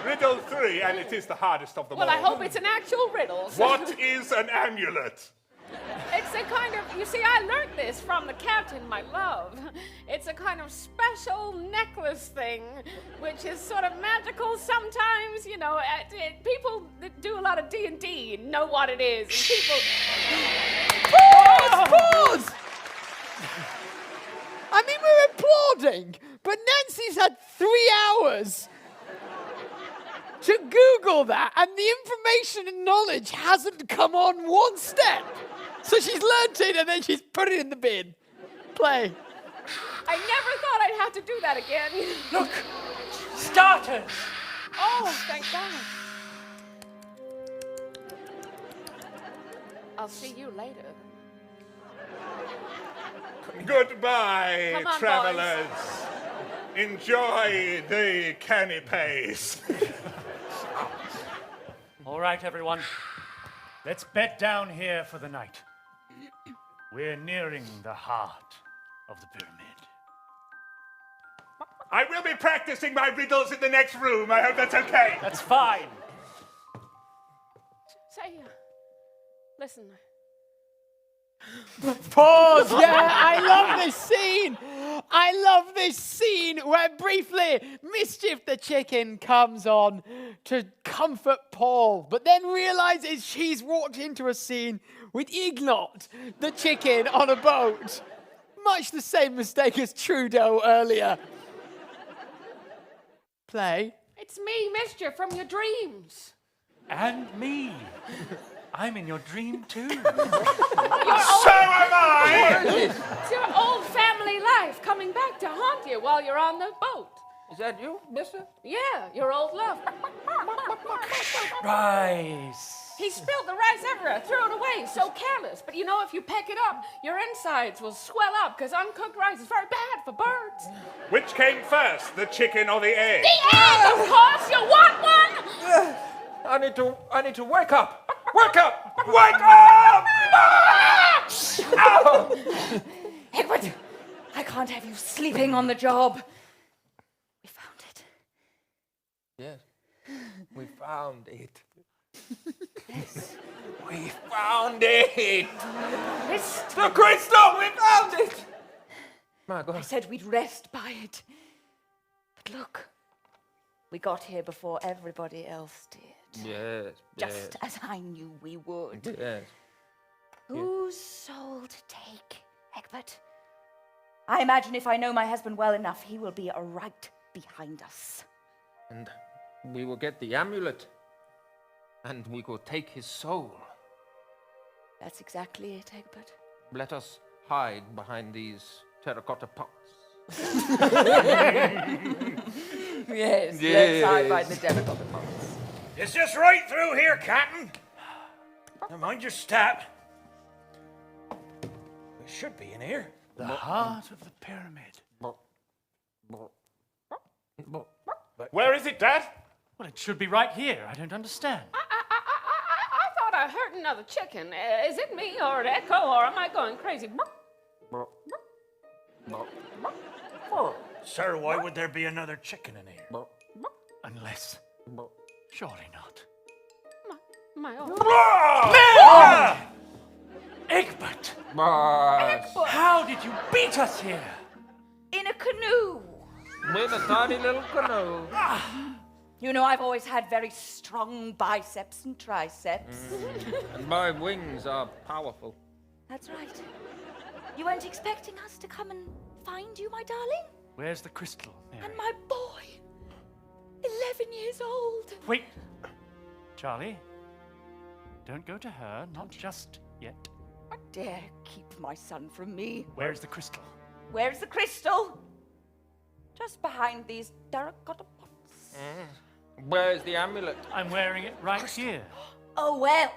Riddle 3, and it is the hardest of them Well, all. I hope it's an actual riddle. so- What is an amulet? It's a kind of, you see, I learned this from the captain, my love. It's a kind of special necklace thing, which is sort of magical sometimes, people that do a lot of D&D know what it is. And people... Pause! I mean, we're applauding, but Nancy's had 3 hours to Google that, and the information and knowledge hasn't come on one step. So she's learnt it, and then she's put it in the bin. Play. I never thought I'd have to do that again. Look, starters. Oh, thank God. I'll see you later. Goodbye, Come on, travelers. Enjoy the canapes. All right, everyone. Let's bed down here for the night. We're nearing the heart of the pyramid. I will be practicing my riddles in the next room. I hope that's okay. That's fine. Say, listen. Pause. Yeah, I love this scene. I love this scene where briefly Mischief the chicken comes on to comfort Paul, but then realizes she's walked into a scene with Ignot the chicken on a boat. Much the same mistake as Trudeau earlier. Play. It's me, Mischief, from your dreams. And me. I'm in your dream too. So am I! It's your old family life coming back to haunt you while you're on the boat. Is that you, mister? Yeah, your old love. Rice. He spilled the rice everywhere, threw it away, so careless. But if you peck it up, your insides will swell up because uncooked rice is very bad for birds. Which came first, the chicken or the egg? The egg, of course! You want one? I need to wake up. Wake up! Wake up! Egbert, I can't have you sleeping on the job. We found it. Yes, we found it. Yes. We found it. Rest. The crystal, we found it. My God. I said we'd rest by it. But look, we got here before everybody else did. Yes. Just as I knew we would. Yes. Whose soul to take, Egbert? I imagine if I know my husband well enough, he will be right behind us. And we will get the amulet. And we will take his soul. That's exactly it, Egbert. Let us hide behind these terracotta pots. Yes, let's hide behind the terracotta pots. It's just right through here, Captain. Now mind your step. It should be in here. The heart of the pyramid. Where is it, Dad? Well, it should be right here. I don't understand. I thought I heard another chicken. Is it me or an echo, or am I going crazy? Sir, why would there be another chicken in here? Unless... Surely not. My own. Egbert! Egbert! How did you beat us here? In a canoe. With a tiny little canoe. You know, I've always had very strong biceps and triceps. And my wings are powerful. That's right. You weren't expecting us to come and find you, my darling? Where's the crystal, Mary? And my boy, 11 years old. Wait. Charlie, don't go to her, not just yet. How dare keep my son from me? Where's the crystal? Where's the crystal? Just behind these terracotta pots. Where's the amulet? I'm wearing it right here. Oh, well.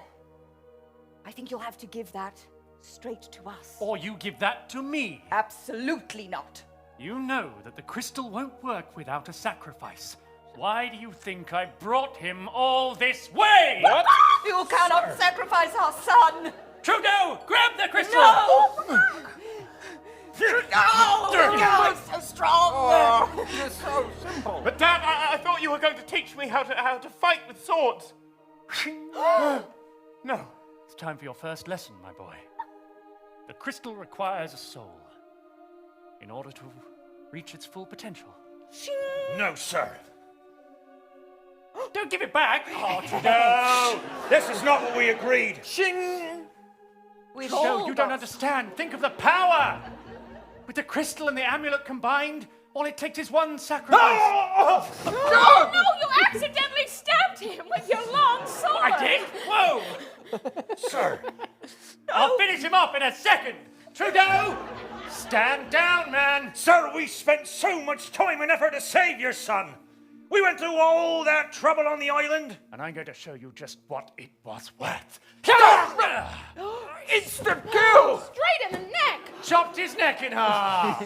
I think you'll have to give that straight to us. Or you give that to me. Absolutely not. You know that the crystal won't work without a sacrifice. Why do you think I brought him all this way? What? You cannot sacrifice our son. Trudeau, grab the crystal! No! No! It's so strong. It's so simple. But Dad, I thought you were going to teach me how to fight with swords. No, it's time for your first lesson, my boy. The crystal requires a soul in order to reach its full potential. No, sir. Don't give it back! Oh, Trudeau! This is not what we agreed! Shing! Trudeau, you don't understand. Think of the power! With the crystal and the amulet combined, all it takes is one sacrifice. Oh, no! You accidentally stabbed him with your long sword! I did? Whoa! Sir, I'll finish him off in a second! Trudeau! Stand down, man! Sir, we spent so much time and effort to save your son! We went through all that trouble on the island, and I'm going to show you just what it was worth. Instant kill! Straight in the neck! Chopped his neck in half!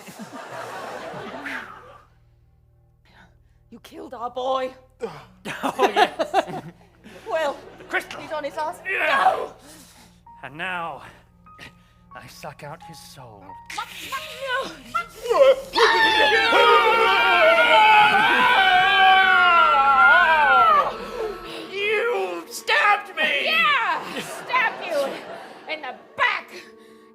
You killed our boy. Oh, yes. Well, The crystal! he's on his ass. Yeah. No! And now, I suck out his soul. You stabbed me! Yeah! Stabbed you in the back!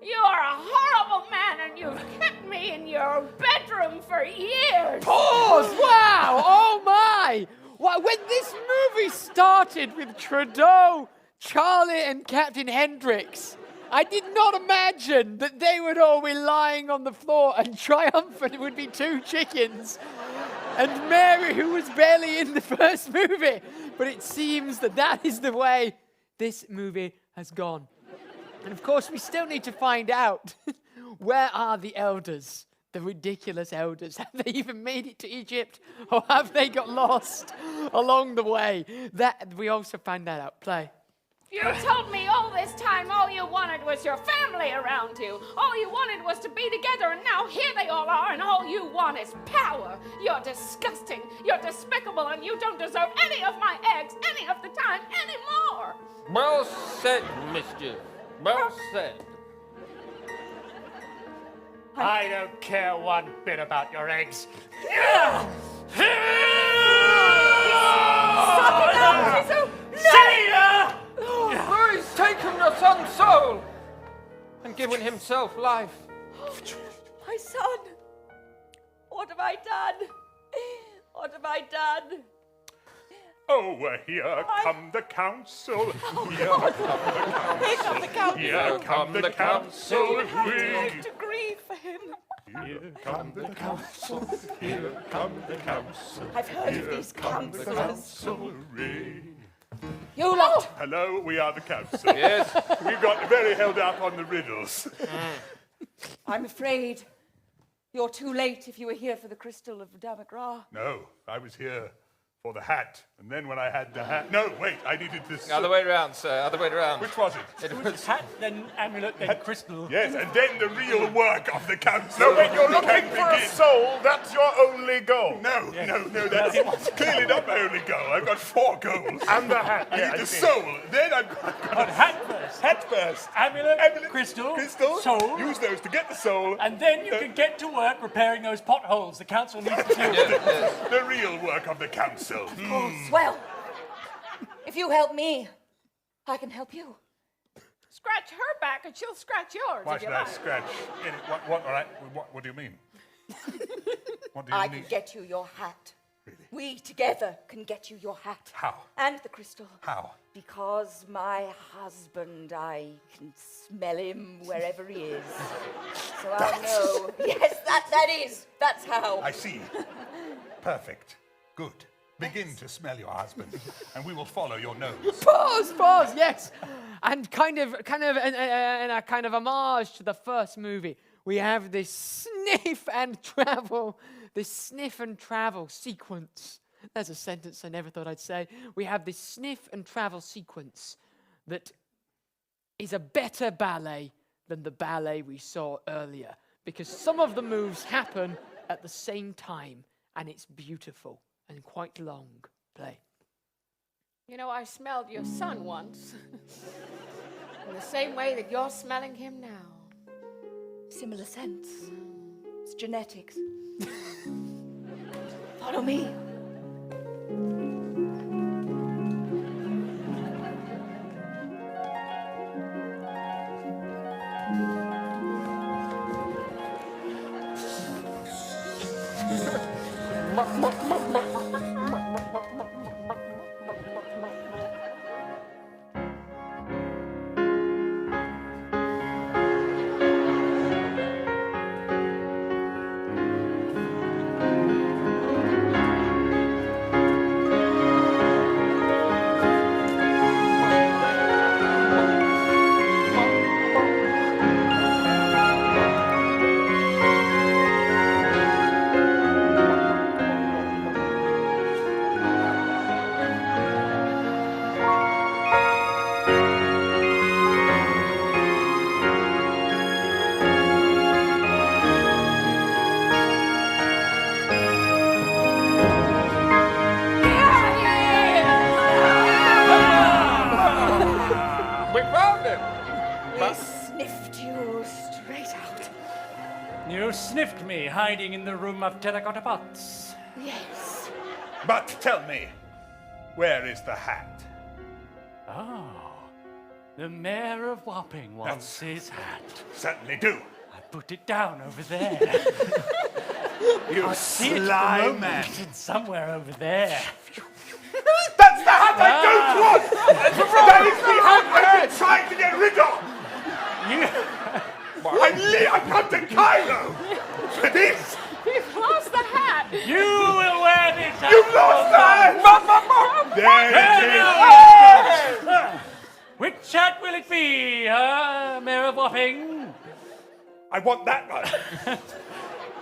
You're a horrible man and you've kept me in your bedroom for years! Pause! Wow! Oh my! Wow, when this movie started with Trudeau, Charlie, and Captain Hendricks, I did not imagine that they would all be lying on the floor and triumphant would be two chickens. And Mary, who was barely in the first movie. But it seems that that is the way this movie has gone. And of course, we still need to find out, where are the elders? The ridiculous elders. Have they even made it to Egypt? Or have they got lost along the way? That we also find that out. Play. You told me all this time all you wanted was your family around you. All you wanted was to be together, and now here they all are, and all you want is power. You're disgusting, you're despicable, and you don't deserve any of my eggs any of the time anymore. Well said, Mischief. Well said. I don't care one bit about your eggs. He's taken your son's soul and given himself life. My son! What have I done? What have I done? Oh, here come the council. Here come the council. Here come the council. Here come the council. Time to grieve for him. Here come the council. Here come the council. I've heard of these councillors. Council. You lot! Hello, we are the council. Yes. We've got very held up on the riddles. I'm afraid you're too late if you were here for the crystal of Damagras. No, I was here for the hat. And then when I had the hat... No, wait, I needed this... Other way around, sir. Other way around. Which was it? It was hat, then amulet, then crystal. Yes, and then the real work of the council. No, wait, you're looking can for a begin. soul. That's your only goal. No, that's clearly not my only goal. I've got 4 goals. And the hat. I Yeah, need I the see. soul. Then I've got Hat first. hat first. Amulet, crystal, soul. Use those to get the soul. And then you can get to work repairing those potholes the council needs to deal with. The real work of the council. Well, if you help me, I can help you. Scratch her back and she'll scratch yours. Why if you should I like. scratch? All right. What do you mean? What do you I mean? can get you your hat. We together can get you your hat. How? And the crystal. How? Because my husband, I can smell him wherever he is. So I'll know. Yes, that's how. I see. Perfect. Good. Begin to smell your husband, and we will follow your nose. Pause, yes. And kind of in a kind of homage to the first movie, we have this sniff and travel sequence. There's a sentence I never thought I'd say. We have this sniff and travel sequence that is a better ballet than the ballet we saw earlier, because some of the moves happen at the same time, and it's beautiful and quite long. Play. You know, I smelled your son once. In the same way that you're smelling him now. Similar sense. It's genetics. Follow me. You sniffed me hiding in the room of terracotta pots. Yes. But tell me, where is the hat? Oh, the mayor of Wapping wants his hat. Certainly do. I put it down over there. You I see it at the sly moment. man. It's somewhere over there. That's the hat I don't want! That is the hat I've been trying to get rid of! I've come to Cairo for this! You've lost the hat! You will wear this hat! You've lost the hat! There it is! Which hat will it be, Mayor of Wapping? I want that one.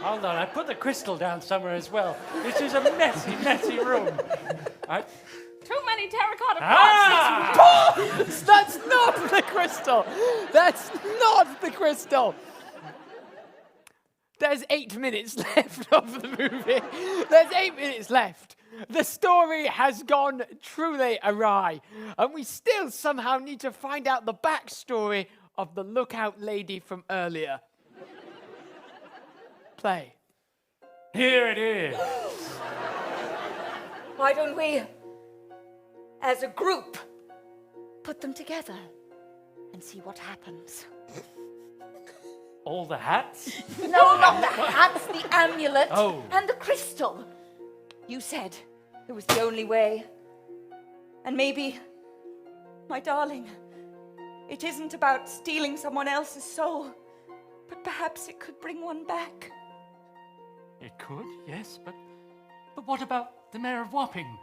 Hold on, I put the crystal down somewhere as well. This is a messy, messy room. Too many terracotta Pause! pots! That's not the crystal! That's not the crystal! There's 8 minutes left of the movie. There's 8 minutes left. The story has gone truly awry. And we still somehow need to find out the backstory of the lookout lady from earlier. Play. Here it is. Why don't we, as a group, put them together and see what happens? All the hats? No, not the hats, the amulet, Oh. and the crystal. You said it was the only way. And maybe, my darling, it isn't about stealing someone else's soul, but perhaps it could bring one back. It could, yes, but what about the Mayor of Wapping?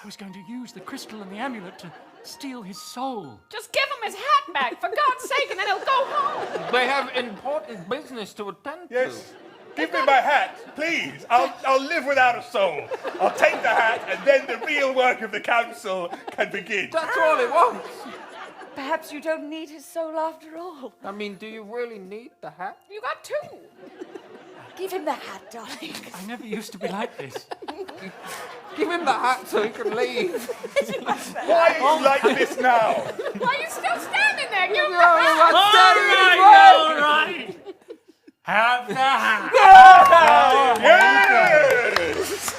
I was going to use the crystal and the amulet to steal his soul. Just give him his hat back, for God's sake, and then he'll go home. They have important business to attend to. Yes. Give me my hat, please. I'll live without a soul. I'll take the hat, and then the real work of the council can begin. That's all it wants. Perhaps you don't need his soul after all. I mean, do you really need the hat? You got two. Give him the hat, darling. I never used to be like this. Give him the hat so he can leave. Why are you like this now? Why are you still standing there? Give him the No, hat. All right. Have the hat. Yes!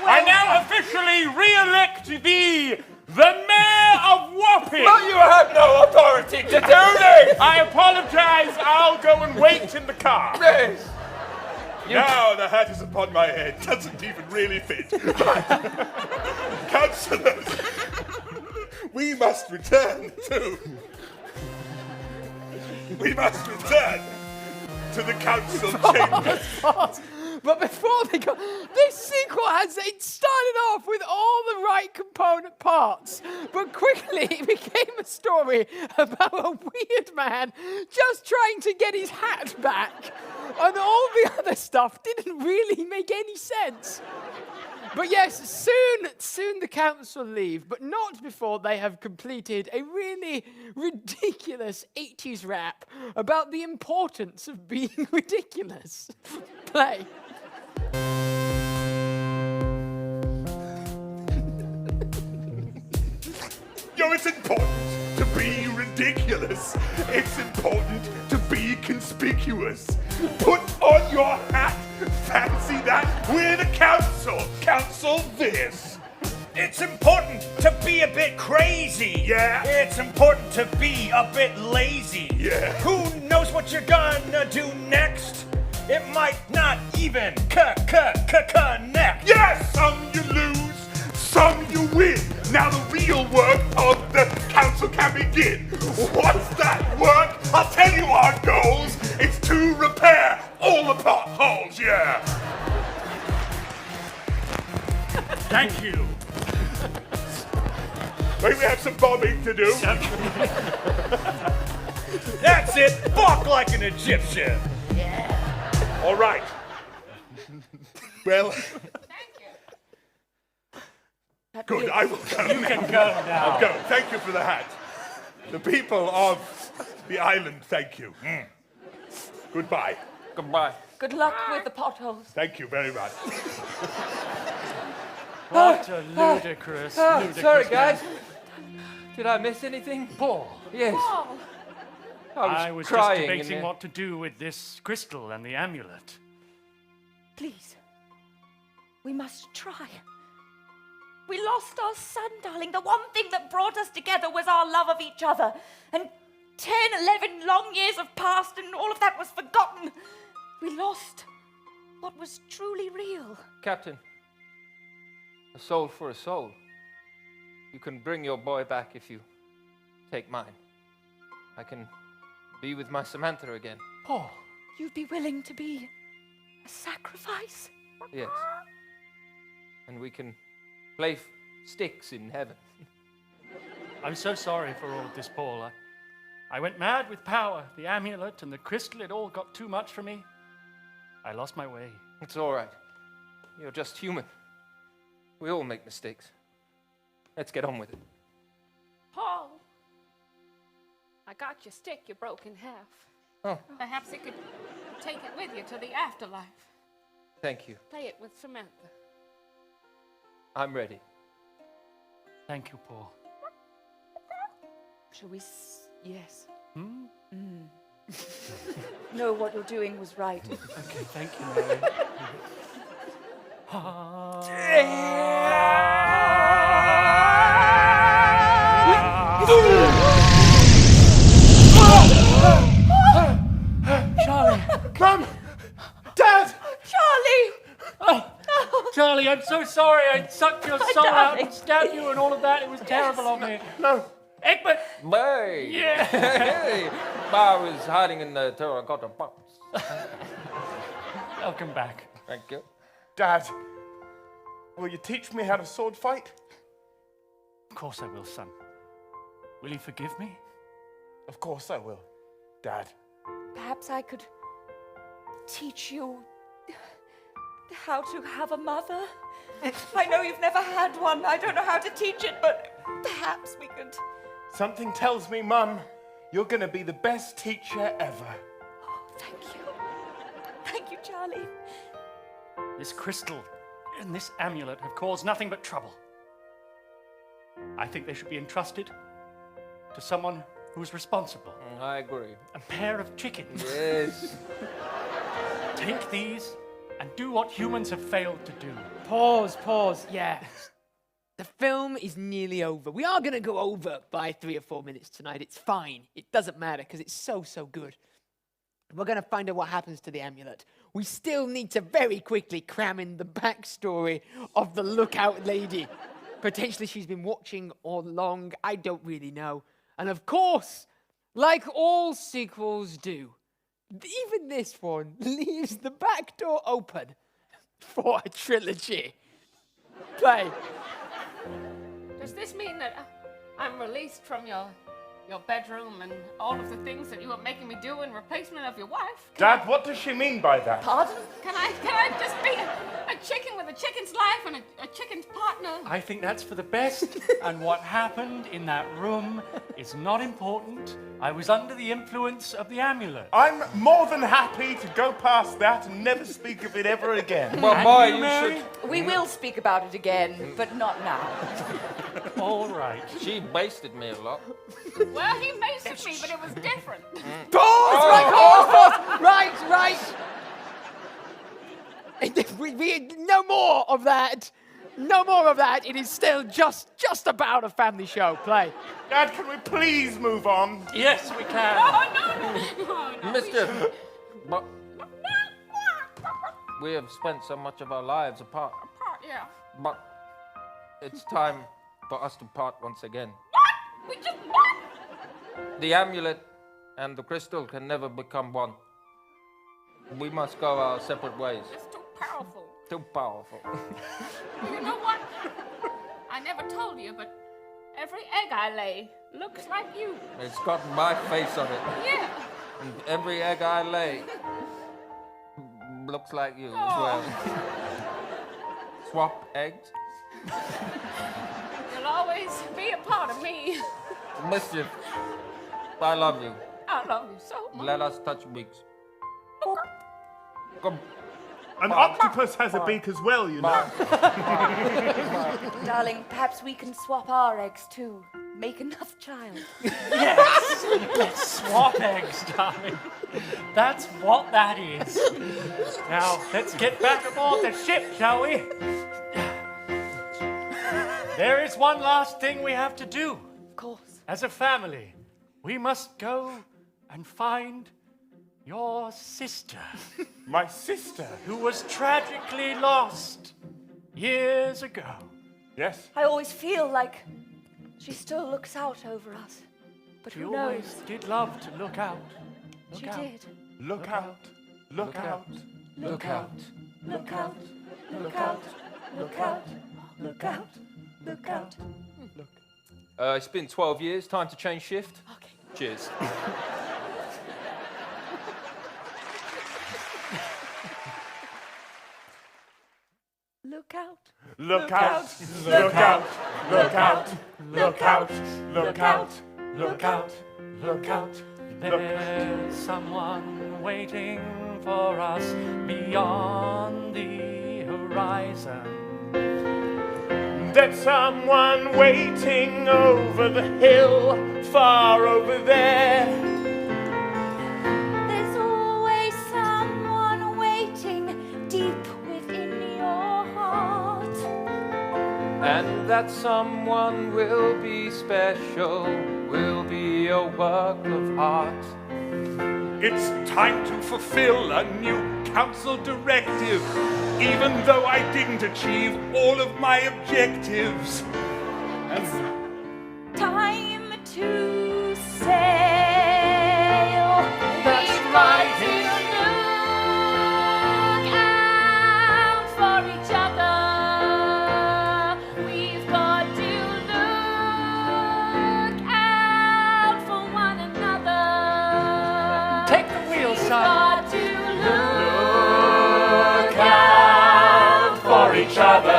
I now officially re-elect thee the Mayor of Wapping. But you have no authority to do this. I apologize. I'll go and wait in the car. Yes. Now the hat is upon my head. Doesn't even really fit. Councillors, we must return to the council chambers. But before they go, this sequel it started off with all the right component parts, but quickly it became a story about a weird man just trying to get his hat back, and all the other stuff didn't really make any sense. But yes, soon the council leave, but not before they have completed a really ridiculous 80s rap about the importance of being ridiculous. Play. Yo, it's important to be ridiculous. It's important to be conspicuous. Put on your hat. Fancy that? We're the council. Council this. It's important to be a bit crazy. Yeah. It's important to be a bit lazy. Yeah. Who knows what you're gonna do next? It might not even connect. Yes! Some you lose, some you win. Now the real work of the council can begin. What's that work? I'll tell you our goals. It's to repair all the potholes, yeah. Thank you. Maybe we have some bombing to do. That's it. Walk like an Egyptian. All right. Well, good, I will go. You can go now. I'll go. Thank you for the hat. The people of the island, thank you. Goodbye. Goodbye. Good luck with the potholes. Thank you very much. What a ludicrous. Sorry, guys. Did I miss anything? Paul. Yes. I was crying just in debating there. what to do with this crystal and the amulet. Please. We must try. We lost our son, darling. The one thing that brought us together was our love of each other. And 10, 11 long years have passed and all of that was forgotten. We lost what was truly real. Captain, a soul for a soul. You can bring your boy back if you take mine. I can be with my Samantha again. Paul, you'd be willing to be a sacrifice? Yes. And we can play sticks in heaven. I'm so sorry for all of this, Paul. I went mad with power. The amulet and the crystal, it all got too much for me. I lost my way. It's all right. You're just human. We all make mistakes. Let's get on with it. Paul, I got your stick you broke in half. Oh. Perhaps you could take it with you to the afterlife. Thank you. Play it with Samantha. I'm ready. Thank you, Paul. Shall we yes. Hmm? No, what you're doing was right. Okay, thank you, Mary. Charlie! Mum! Dad! Charlie! Oh, Charlie, I'm so sorry. I sucked your soul out and stabbed you and all of that. It was terrible of me. No. Egbert! Hey! Yeah! Hey! I was hiding in the terracotta box. Welcome back. Thank you. Dad, will you teach me how to sword fight? Of course I will, son. Will you forgive me? Of course I will, Dad. Perhaps I could teach you how to have a mother? I know you've never had one. I don't know how to teach it, but perhaps we could. Something tells me, Mum, you're going to be the best teacher ever. Oh, thank you. Thank you, Charlie. This crystal and this amulet have caused nothing but trouble. I think they should be entrusted to someone who's responsible. I agree. A pair of chickens. Yes. Take these and do what humans have failed to do. Pause. Yeah. The film is nearly over. We are going to go over by 3 or 4 minutes tonight. It's fine. It doesn't matter because it's so good. We're going to find out what happens to the amulet. We still need to very quickly cram in the backstory of the lookout lady. Potentially she's been watching all along. I don't really know. And of course, like all sequels do, even this one leaves the back door open for a trilogy. Play. Does this mean that I'm released from your bedroom and all of the things that you were making me do in replacement of your wife? Dad, what does she mean by that? Pardon? Can I just be a chicken with a chicken's life and a chicken's partner? I think that's for the best, and what happened in that room is not important. I was under the influence of the amulet. I'm more than happy to go past that and never speak of it ever again. Well, boy, you should... We will speak about it again, but not now. All right. She basted me a lot. Well, he basted me, but it was different. Pause! Right. We no more of that. No more of that. It is still just about a family show. Play. Dad, can we please move on? Yes, we can. No. Mister, but we have spent so much of our lives apart. Yeah. But it's time for us to part once again. We just what? The amulet and the crystal can never become one. We must go our separate ways. It's too powerful. Too powerful. You know what? I never told you, but every egg I lay looks like you. It's got my face on it. Yeah. And every egg I lay looks like you as well. Swap eggs. You'll always be a part of me. Mischief. I love you. I love you so much. Let us touch beaks. Come. An octopus has a beak as well, you know. Darling, perhaps we can swap our eggs too. Make enough child. Yes. Let's swap eggs, darling. That's what that is. Now, let's get back aboard the ship, shall we? There is one last thing we have to do. Of course. As a family, we must go and find your sister. My sister? Who was tragically lost years ago. Yes? I always feel like she still looks out over us. But She who always knows? did love to look out. She did. Look out. Look out. Look out. Look out. Look out. Look out. Look out. Look out. It's been 12 years. Time to change shift. Okay. Cheers. Look out. Look out. Look out. Look out. Look out. Look out. Look out. Look out. There's someone waiting for us beyond the horizon. There's someone waiting over the hill, far over there. There's always someone waiting deep within your heart. And that someone will be special, will be a work of art. It's time to fulfill a new council directive, even though I didn't achieve all of my objectives. Time to sail. That's right. Look out for each other. We've got to look out for one another. Take the wheel, son. Got to look each other.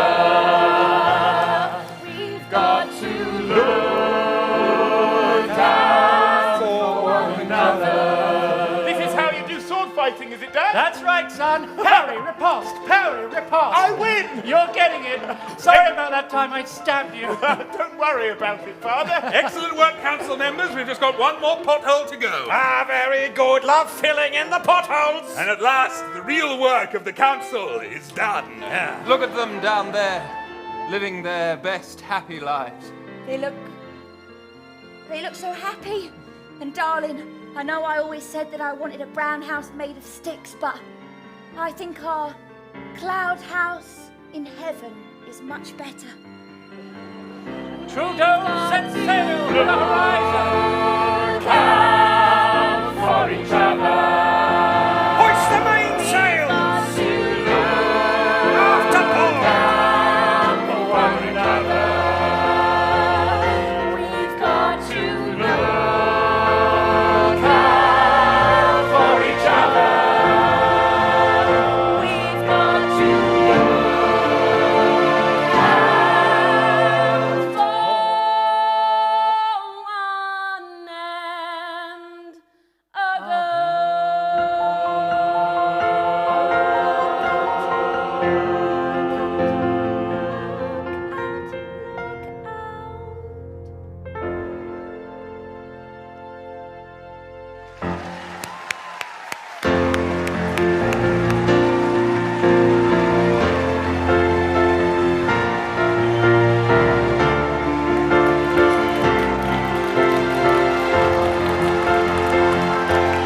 We've got to look down for one another. This is how you do sword fighting, is it, Dad? That's right, son. Parry, riposte, parry, riposte. I win! You're getting it. Sorry about that time I stabbed you. Don't worry about it, Father. Excellent work, council members. We've just got one more pothole to go. Ah, very good. Love filling in the potholes. And at last, the real work of the council is done. Look at them down there, living their best happy lives. They look so happy. And darling, I know I always said that I wanted a brown house made of sticks, but I think our cloud house in heaven is much better. Trudeau set sail to the horizon. Count for each other. Hoist the mainsail. After port. Count for one another. We've got to look out for each other. We've got to look out for one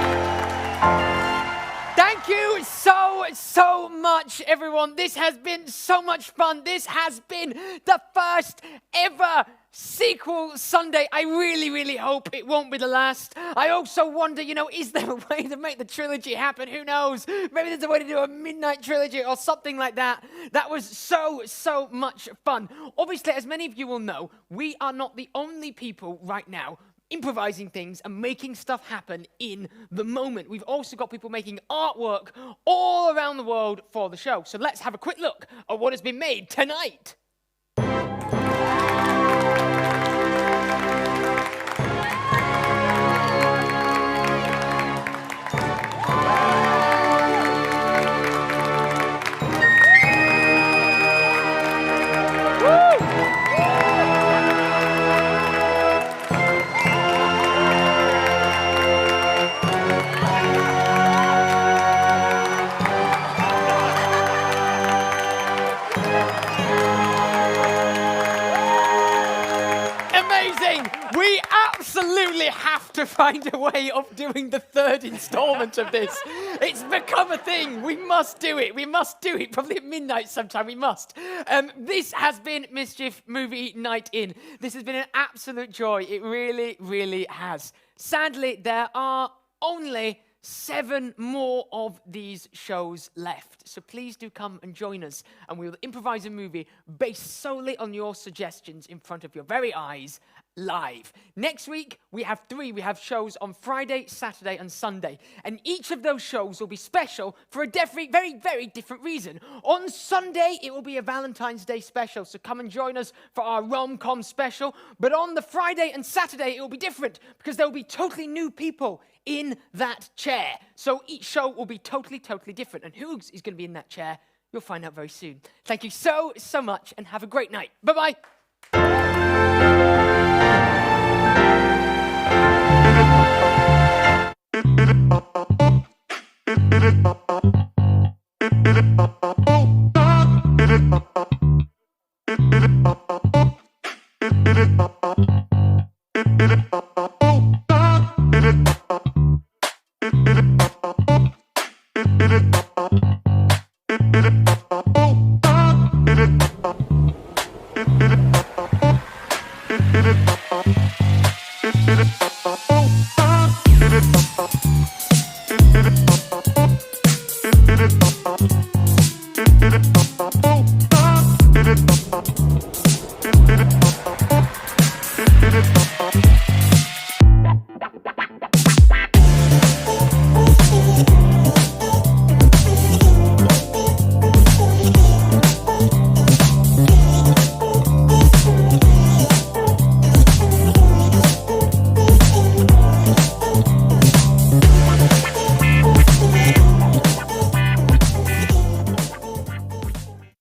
so much, everyone. This has been so much fun. This has been the first ever sequel Sunday. I really, really hope it won't be the last. I also wonder, is there a way to make the trilogy happen? Who knows? Maybe there's a way to do a midnight trilogy or something like that. That was so much fun. Obviously, as many of you will know, we are not the only people right now improvising things and making stuff happen in the moment. We've also got people making artwork all around the world for the show. So let's have a quick look at what has been made tonight. We absolutely have to find a way of doing the third installment of this. It's become a thing. We must do it. We must do it. Probably at midnight sometime. We must. This has been Mischief Movie Night In. This has been an absolute joy. It really, really has. Sadly, there are only 7 more of these shows left. So please do come and join us, and we will improvise a movie based solely on your suggestions in front of your very eyes, live. Next week, we have 3. We have shows on Friday, Saturday, and Sunday. And each of those shows will be special for a very, very different reason. On Sunday, it will be a Valentine's Day special, so come and join us for our rom-com special. But on the Friday and Saturday, it will be different, because there will be totally new people in that chair. So each show will be totally different. And who is going to be in that chair? You'll find out very soon. Thank you so much, and have a great night. Bye-bye. Did it.